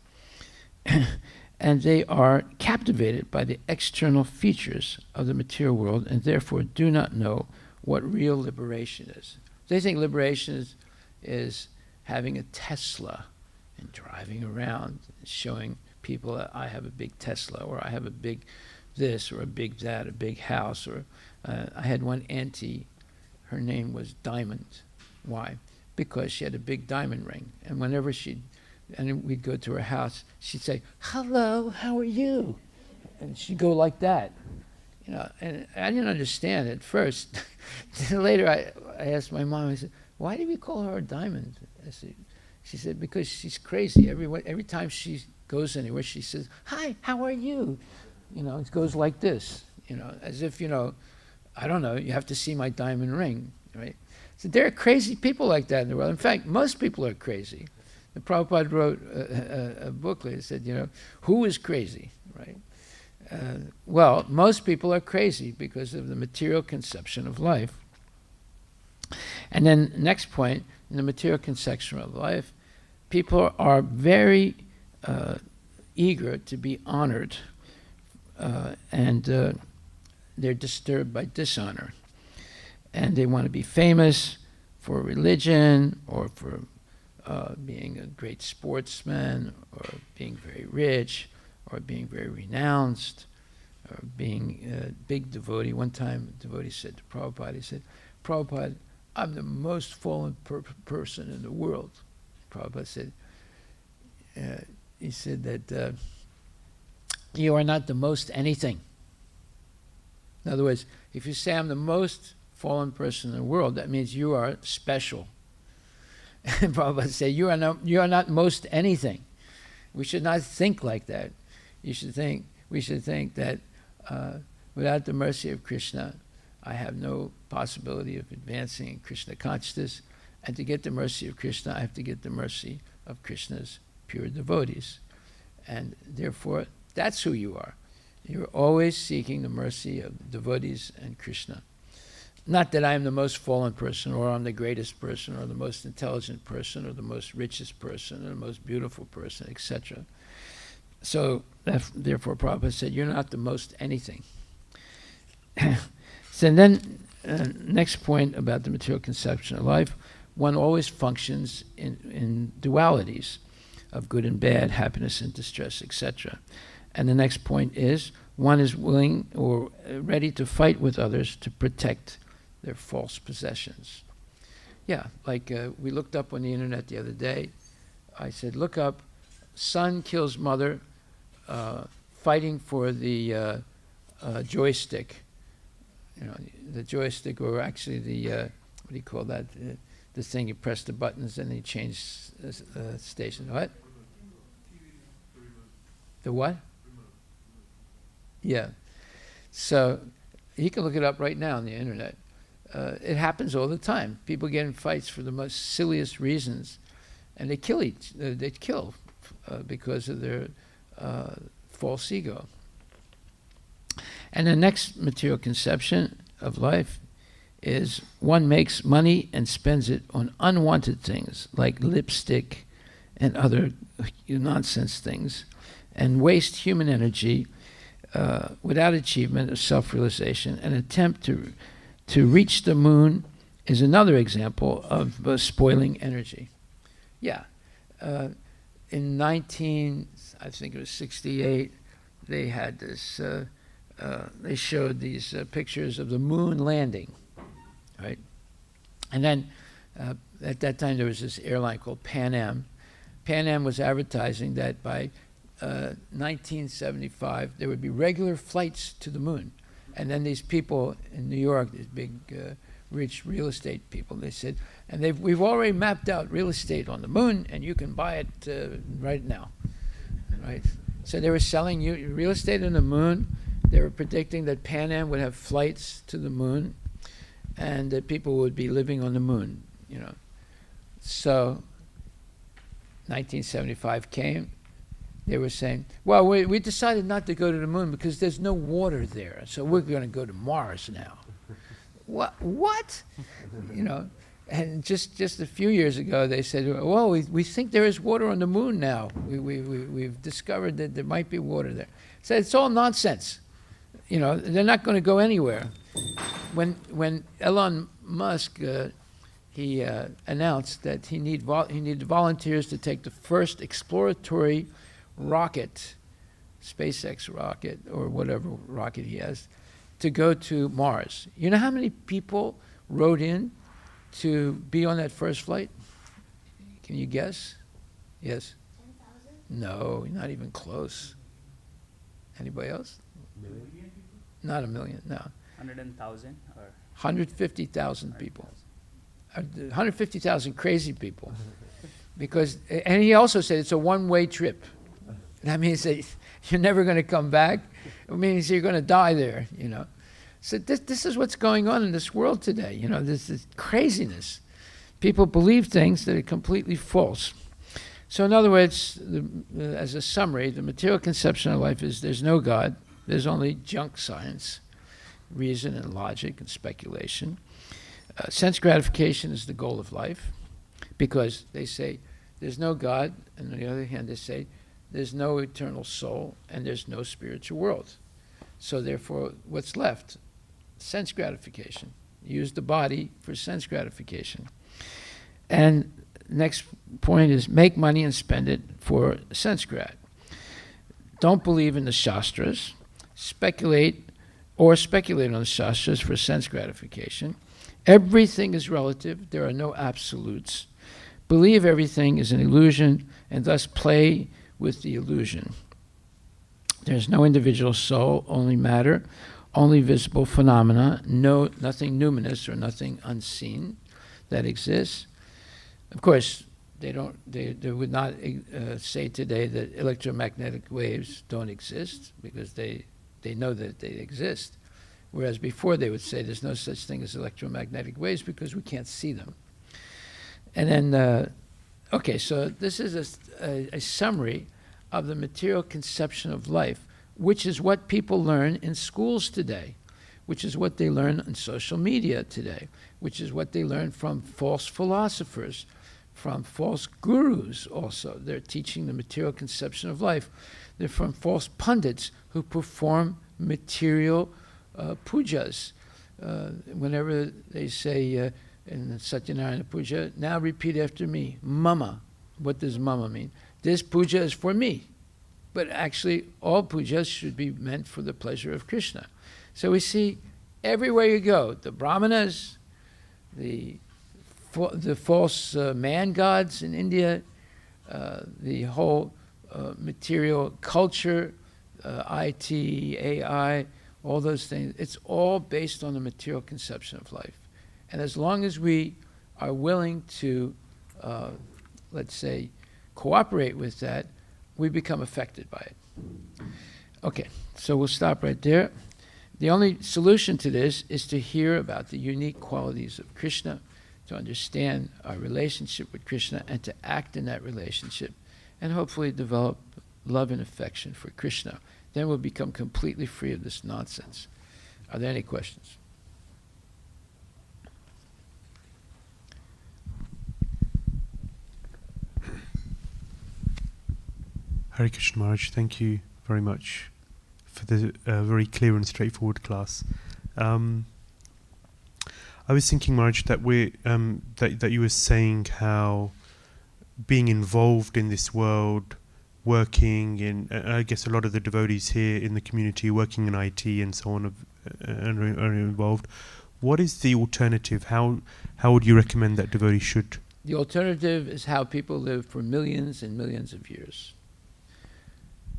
And they are captivated by the external features of the material world and therefore do not know what real liberation is. They think liberation is having a Tesla and driving around and showing people that I have a big Tesla, or I have a big this, or a big that, a big house. Or I had one auntie, her name was Diamond. Why? Because she had a big diamond ring. And whenever we'd go to her house, she'd say, "Hello, how are you?" And she'd go like that. You know, and I didn't understand at first. Later I asked my mom, I said, "Why do we call her a diamond?" She said, "Because she's crazy. Every time she goes anywhere, she says, 'Hi, how are you?' You know, it goes like this, you know, as if, you know, I don't know, you have to see my diamond ring, right?" So there are crazy people like that in the world. In fact, most people are crazy. The Prabhupada wrote a booklet that said, you know, who is crazy, right? Well, most people are crazy because of the material conception of life. And then next point, in the material conception of life, people are very eager to be honored, and they're disturbed by dishonor. And they want to be famous for religion, or for being a great sportsman, or being very rich, or being very renounced, or being a big devotee. One time a devotee said to Prabhupada, he said, "Prabhupada, I'm the most fallen person in the world." Prabhupada said, he said that you are not the most anything. In other words, if you say I'm the most fallen person in the world, that means you are special. And Prabhupada said, you are not most anything. We should not think like that. We should think that without the mercy of Krishna, I have no possibility of advancing in Krishna consciousness. And to get the mercy of Krishna, I have to get the mercy of Krishna's pure devotees. And therefore, that's who you are. You're always seeking the mercy of devotees and Krishna. Not that I'm the most fallen person, or I'm the greatest person, or the most intelligent person, or the most richest person, or the most beautiful person, etc. So, therefore, Prabhupada said, you're not the most anything. So then, next point about the material conception of life, one always functions in dualities of good and bad, happiness and distress, etc. And the next point is, one is willing or ready to fight with others to protect their false possessions. Yeah, like we looked up on the internet the other day. I said, look up, son kills mother, fighting for the joystick. You know, the joystick, or actually the, what do you call that? The thing you press the buttons and you change station. What? The what? Yeah. So you can look it up right now on the internet. It happens all the time. People get in fights for the most silliest reasons, and they kill because of their false ego. And the next material conception of life is one makes money and spends it on unwanted things like lipstick and other nonsense things, and waste human energy without achievement of self-realization. An attempt to reach the moon is another example of spoiling energy. Yeah. In I think it was 68, they had this, they showed these pictures of the moon landing, right? And then at that time there was this airline called Pan Am. Pan Am was advertising that by 1975 there would be regular flights to the moon. And then these people in New York, these big rich real estate people, they said, and we've already mapped out real estate on the moon, and you can buy it right now, right? So they were selling you real estate on the moon. They were predicting that Pan Am would have flights to the moon, and that people would be living on the moon, you know. So 1975 came. They were saying, well, we decided not to go to the moon because there's no water there, so we're going to go to Mars now. What? You know, and just a few years ago, they said, well, we think there is water on the moon now. We've discovered that there might be water there. So it's all nonsense. You know, they're not going to go anywhere. When Elon Musk, he announced that he needed volunteers to take the first exploratory rocket, SpaceX rocket, or whatever rocket he has, to go to Mars. You know how many people wrote in to be on that first flight? Can you guess? Yes? 10,000? No, not even close. Anybody else? Million? Not a million, no. 100,000 or 150,000 people. 150,000 crazy people. Because, and he also said it's a one-way trip. That means that you're never going to come back. It means you're going to die there, you know. So this is what's going on in this world today, you know, this craziness. People believe things that are completely false. So in other words, as a summary, the material conception of life is there's no God, there's only junk science, reason and logic and speculation. Sense gratification is the goal of life, because they say there's no God, and on the other hand they say there's no eternal soul and there's no spiritual world. So therefore, what's left? Sense gratification. Use the body for sense gratification. And next point is make money and spend it for sense grat. Don't believe in the Shastras. Speculate on the Shastras for sense gratification. Everything is relative. There are no absolutes. Believe everything is an illusion and thus play with the illusion. There's no individual soul, only matter, only visible phenomena, nothing numinous or nothing unseen that exists. Of course, they would not say today that electromagnetic waves don't exist because they know that they exist. Whereas before they would say there's no such thing as electromagnetic waves because we can't see them. And then, okay, so this is a summary of the material conception of life, which is what people learn in schools today, which is what they learn on social media today, which is what they learn from false philosophers, from false gurus also. They're teaching the material conception of life. They're from false pundits who perform material pujas. Whenever they say in Satyanarayana Puja, now repeat after me, mama. What does mama mean? This puja is for me. But actually, all pujas should be meant for the pleasure of Krishna. So we see everywhere you go, the brahmanas, the false man gods in India, the whole material culture, IT, AI, all those things, it's all based on the material conception of life. And as long as we are willing to, let's say, cooperate with that, we become affected by it. Okay, so we'll stop right there. The only solution to this is to hear about the unique qualities of Krishna, to understand our relationship with Krishna, and to act in that relationship, and hopefully develop love and affection for Krishna. Then we'll become completely free of this nonsense. Are there any questions? Hare Krishna Maharaj, thank you very much for the very clear and straightforward class. I was thinking, Maharaj, that that you were saying how being involved in this world, working in, I guess a lot of the devotees here in the community working in IT and so on are involved. What is the alternative? How would you recommend that devotees should? The alternative is how people lived for millions and millions of years.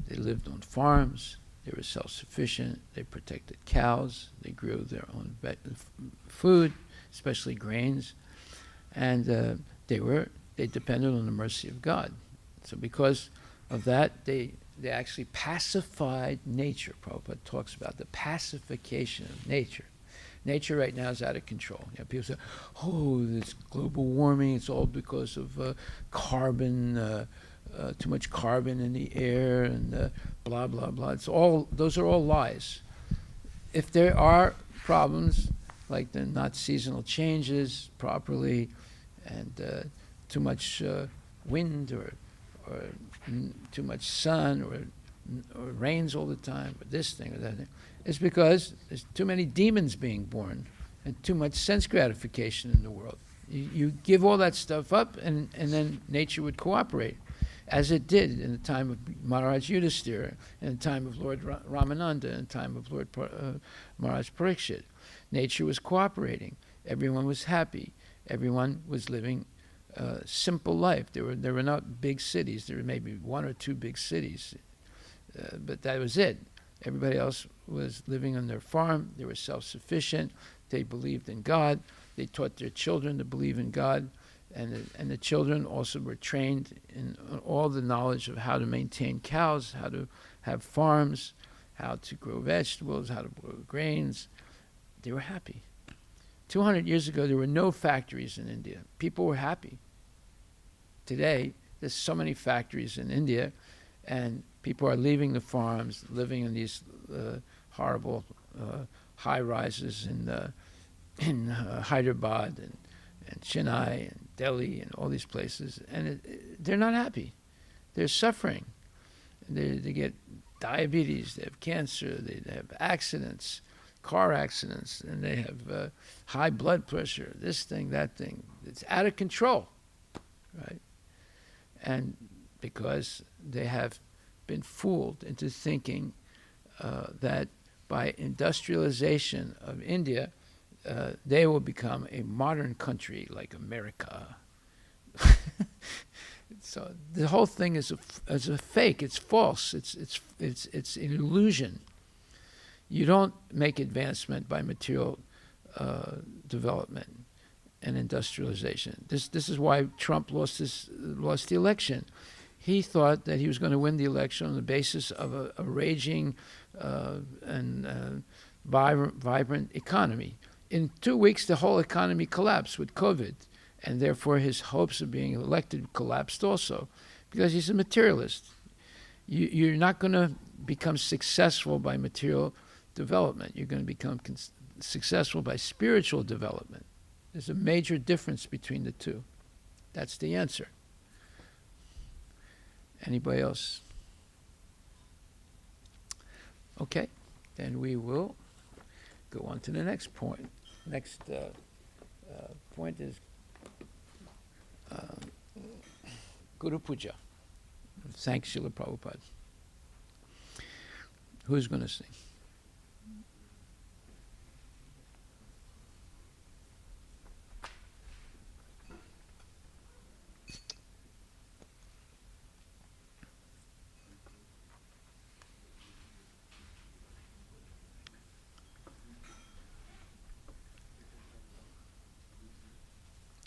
They lived on farms, they were self-sufficient, they protected cows, they grew their own food, especially grains, and they depended on the mercy of God. So because of that, they actually pacified nature. Prabhupada talks about the pacification of nature. Nature right now is out of control. You know, people say, oh, this global warming, it's all because of carbon, too much carbon in the air, and blah, blah, blah. Those are all lies. If there are problems, like the not seasonal changes properly, and too much wind, or too much sun, or rains all the time, or this thing or that thing, it's because there's too many demons being born and too much sense gratification in the world. You give all that stuff up, and then nature would cooperate, as it did in the time of Maharaj Yudhisthira, in the time of Lord Ramananda, in the time of Lord Maharaj Parikshit. Nature was cooperating. Everyone was happy. Everyone was living a simple life. There were not big cities. There were maybe one or two big cities, but that was it. Everybody else was living on their farm. They were self-sufficient. They believed in God. They taught their children to believe in God. And the children also were trained in all the knowledge of how to maintain cows, how to have farms, how to grow vegetables, how to grow grains. They were happy. 200 years ago, there were no factories in India. People were happy. Today, there's so many factories in India, and people are leaving the farms, living in these horrible high-rises in Hyderabad and Chennai and Delhi and all these places, and they're not happy. They're suffering. They get diabetes, they have cancer, they have accidents, car accidents, and they have high blood pressure, this thing, that thing. It's out of control, right? And because they have been fooled into thinking that by industrialization of India, they will become a modern country like America. So the whole thing is a fake. It's false. It's an illusion. You don't make advancement by material development. and industrialization. This is why Trump lost the election. He thought that he was going to win the election on the basis of a raging and vibrant economy. In 2 weeks, the whole economy collapsed with COVID, and therefore his hopes of being elected collapsed also, because he's a materialist. You're not going to become successful by material development. You're going to become successful by spiritual development. There's a major difference between the two. That's the answer. Anybody else? Okay, then we will go on to the next point. Next point is Guru Puja. Thanks, Srila Prabhupada. Who's going to sing?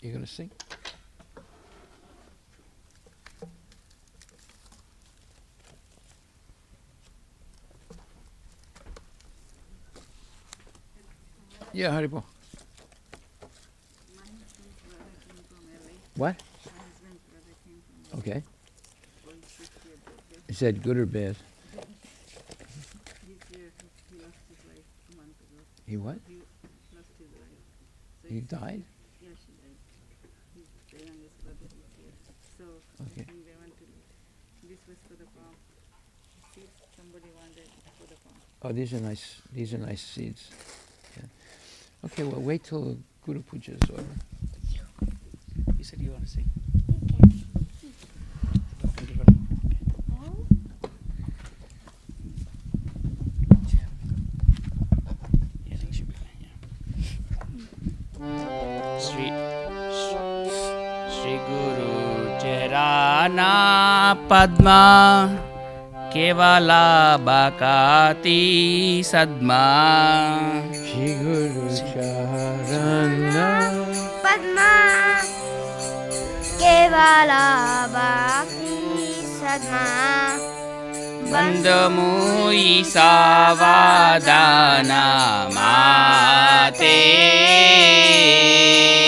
You going to sing? Yeah, Haribo. What? Okay. Is that good or bad? He what? He died? Okay. This was for the farm. Seeds somebody wanted for the farm. Oh, these are nice. These are nice seeds. Yeah. Okay. Well, wait till Guru Puja is over. You said you want to sing. Yeah, I think it should be fine. Yeah. Shri Guru Charana Padma Kevala Bhakati Sadma Shri Guru Charana Padma Kevala Bhakti Sadma Bandamui Savadana Mate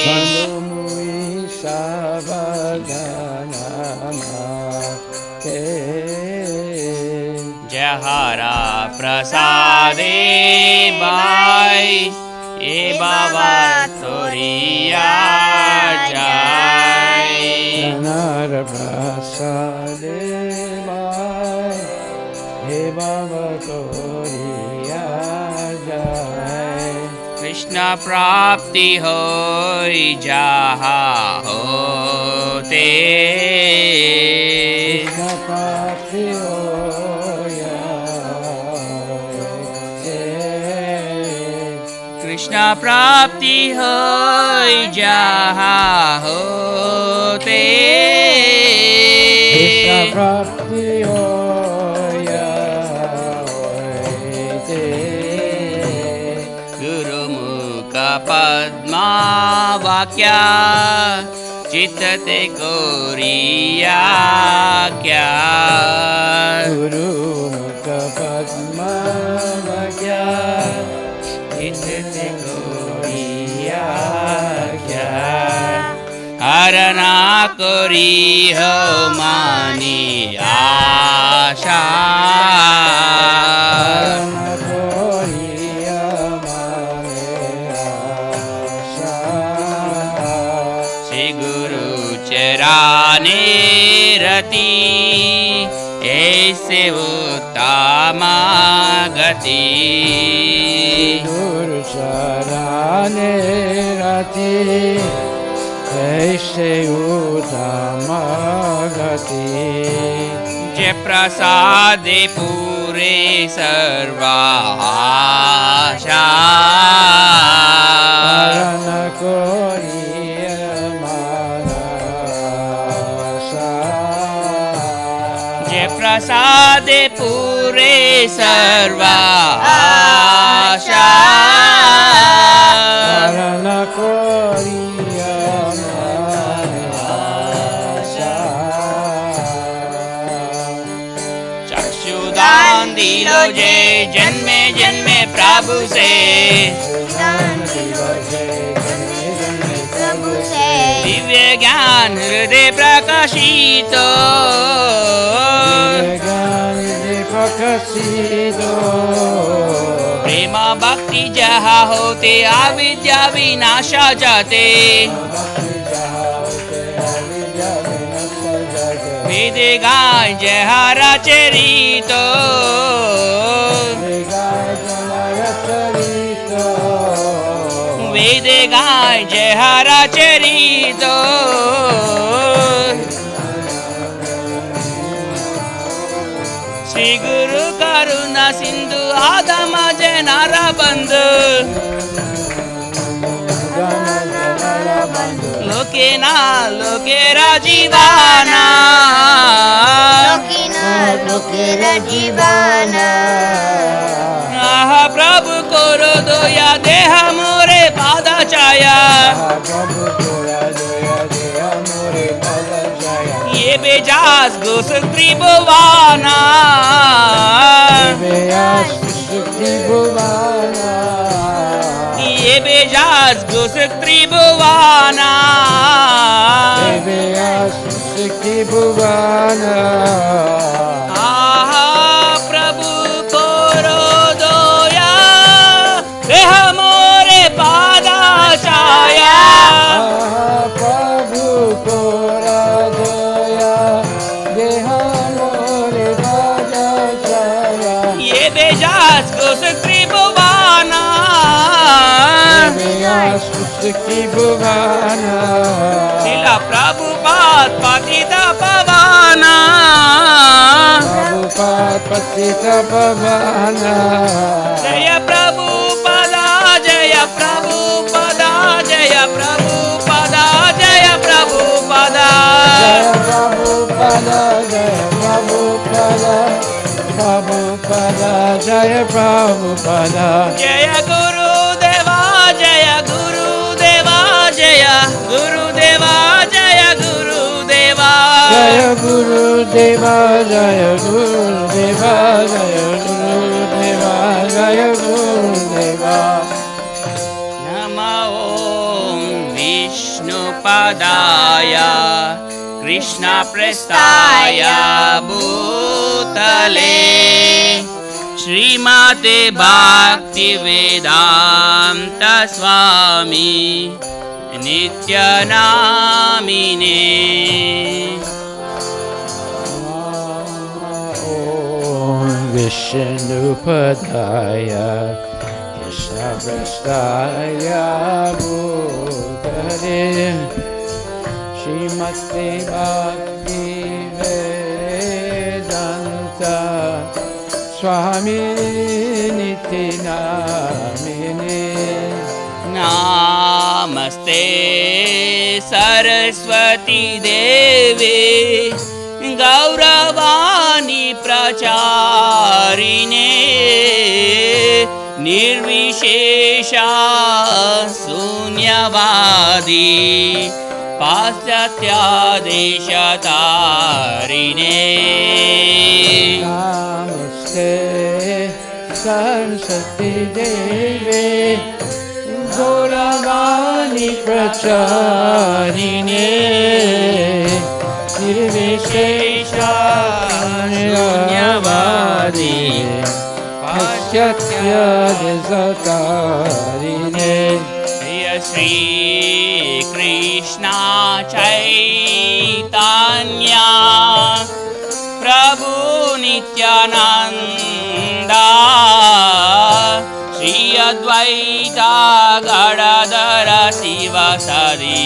Bandamui Savadana Mate Jahara Prasade Bhai E Baba Toriya Jai Janara Prasade Mai He Baba Toriya Jai Krishna Prapti Hoi Jaha Hote Krishna Prapti Hoya Krishna Prapti Hoi Jaha Hote Krishna Prapti Hoya Guru Mukha Padma Vakya Chitate Koriya Kya Guru Mukha Padma Vakya Chitate Koriya Kya Harana Koriho Mani Asha Shri Guru Charane Rati Aise Uttama Gati Guru Charane Rati Aise Uttama Gati Jai Prasade Pure Sarva Asha Parana Koriya Manasa Jai Prasade Pure Sarva Asha Parana Koriya दिलो जे जन्मे जन्मे प्रभु से प्रभु से दिव्य ज्ञान हृदय प्रकाशित प्रेम भक्ति जहाँ होते अविद्या विनाशा जाते वेद गाय जहरा चरित वेद गाय जहरा चरित श्री गुरु करुणा सिंधु आदम जनारा बंधु लोके ना लोके राजीवाना लोकेरा जीवाना आह प्रभु कोरो दोया देह मोरे पादा छाया ये बेजास घुस त्रिभुवाना ये बेजास घुस त्रिभुवाना आहा प्रभु कोरो दोया देह मोरे पादा छाया ये बेजास घुस त्रिभुवाना शिला प्रभुपाद पतित पवाना जय प्रभुपदा जय प्रभुपदा जय प्रभुपदा जय प्रभुपदा जय प्रभुपदा जय गुरुदेवा जय गुरुदेवा जय गुरुदेवा जय गुरुदेवा जय गुरुदेवा जय गुरुदेवा जय गुरुदेवा जय गुरुदेवा नमो ॐ विष्णुपदाय कृष्णप्रस्थाय भूतले श्रीमते भक्तिवेदान्त स्वामी नित्यनामिने विष्णुपदाय कृष्णप्रस्थाय भूतले श्रीमते भक्तिवेदान्त स्वामी नित्यनामिने नमस्ते सरस्वती देवे गौरवाणी प्रचारिणे निर्विशेषा शून्यवादी पाश्चात्यादेशतारिणे नमस्ते सरस्वती देवे गौरवाणी प्रचारिणे निर्विशेषा शून्यवादी पाश्चात्यादेशतारिणे श्री कृष्ण चैतन्य प्रभु नित्यानंदा श्री अद्वैता गदाधर शिवासादि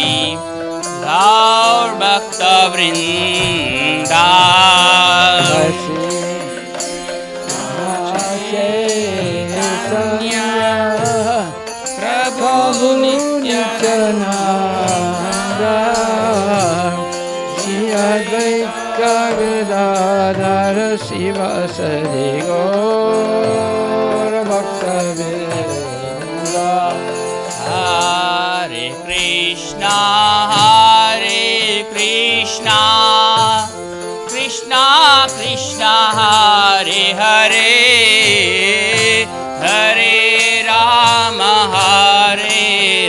गौर भक्तवृंदा प्रभु नित्यानंदा श्री अद्वैता गदाधर शिवासादि गौर भक्तवृंदा हरे Krishna Krishna Krishna Hare Hare Hare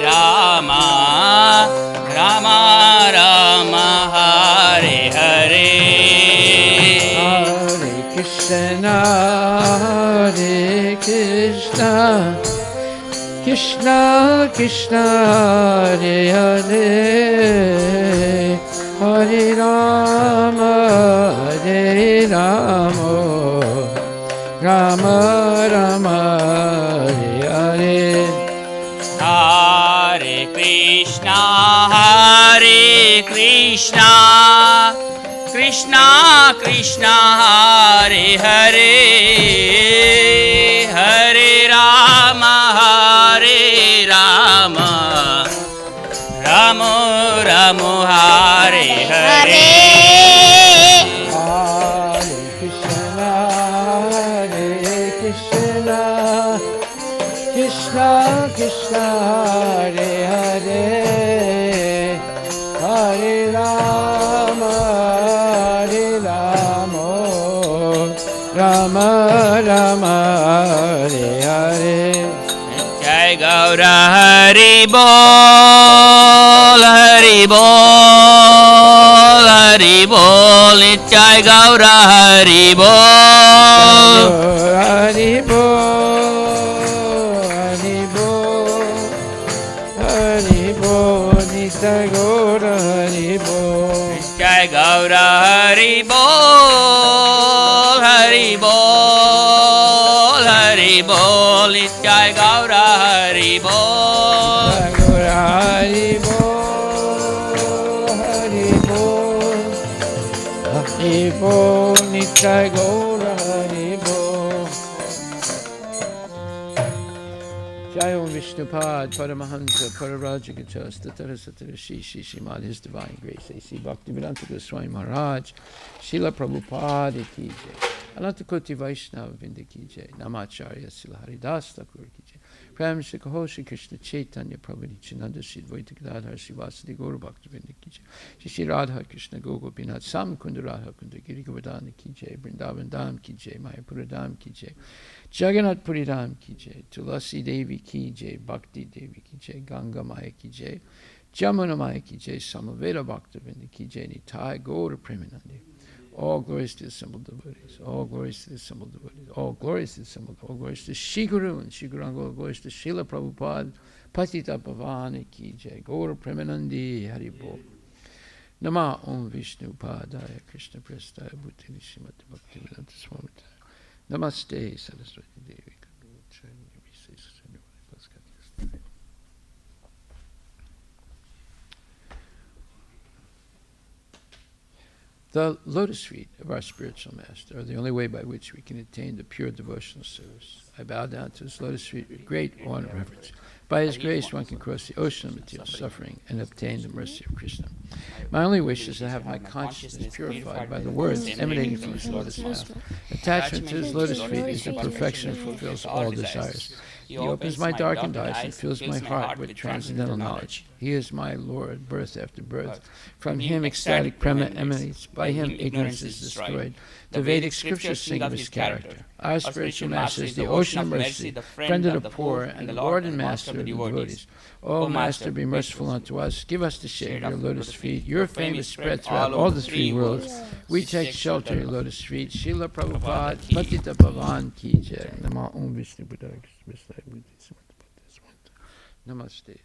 Rama, Rama Rama, Hare Hare. Hare Krishna, Krishna Krishna, Hare Hare, Hare Rama, Rama Rama, Hare Hare. Hare Krishna, Krishna Krishna, Hare Hare, Hare Rama, Rama Rama, Hare Hare. Hare Krishna, Krishna Krishna, Hare Hare, Hare Rama, Rama Rama, Hare Hare. Jai Gaura, Hari Bol, Hari Bol, Hari Bol, Jai Gaura, Hari Bol. Hari Bol, Hari Bol, Hari Bol, Nitai Gaura, Hari Bol. Jai Gaura, Hari Bol, Hari Bol, Hari Bol, Jai Gaura, Hari Bol. Hari Bol, Hari Bol, Hari Bol, Nitai Gaura, Hari Bol. Jai Om Vishnupad, Paramahansa, Pararajagacha, Statara Satara Shri Shrimad, His Divine Grace, A.C. Bhaktivedanta Goswami Maharaj, Srila Prabhupada Ki Jai, Anantakoti Vaishnava Vrinda Ki Jai, Namacharya Srila Haridas Thakur Ki Jai, Prem Shri Kaho Shri Krishna Chaitanya Prabhu Nityananda Shri Advaita Gadadhar Shri Vasudeva Gaura Bhaktivedanta Ki Jai, Shri Radha Krishna Gopinath Sam Kunda Radha Kunda Giri Govardhana Ki Jai, Vrindavan Dham Ki Jai, Mayapura Dham Ki Jai, Jagannath Puri Dham Ki Jai, Tulasi Devi Ki Jai, Bhakti Devi Ki Jai, Ganga Maya Ki Jai, Jamuna Maya Ki Jai, Samaveda Bhaktivedanta Ki Jai, Nitai Gaura Premanandi. All glories to the assembled devotees, all glories to the assembled devotees, all glories to the assembled, all glories to Shri Guru and Shri Guranga, all glories to Srila Prabhupada, Patita Pavani Ki Jai, Gaura Premanandi, Hari Bol. Nama Om Vishnu Padaya Krishna Prestaya Bhutini Srimati Bhaktivedanta Swami. Namaste Saraswati Devi. The lotus feet of our spiritual master are the only way by which we can attain the pure devotional service. I bow down to his lotus feet with great awe and reverence. By his grace, one can cross the ocean of material suffering and obtain the mercy of Krishna. My only wish is to have my consciousness purified by the words emanating from his lotus mouth. Attachment to his lotus feet is the perfection that fulfills all desires. He opens my darkened eyes and fills my heart with transcendental knowledge. He is my Lord, birth after birth. From him ecstatic prema emanates. By him ignorance is destroyed. The Vedic scriptures sing of his character. Our spiritual master is the ocean of mercy, friend of the poor, and the Lord and master of the devotees. O Master, be merciful unto us. Give us the shade of your lotus feet. Your fame is spread throughout all the three worlds. We take shelter in your lotus feet. Srila Prabhupada, Patita Pavan Ki Jai. Nama Om Vishnu Buddha. Namaste.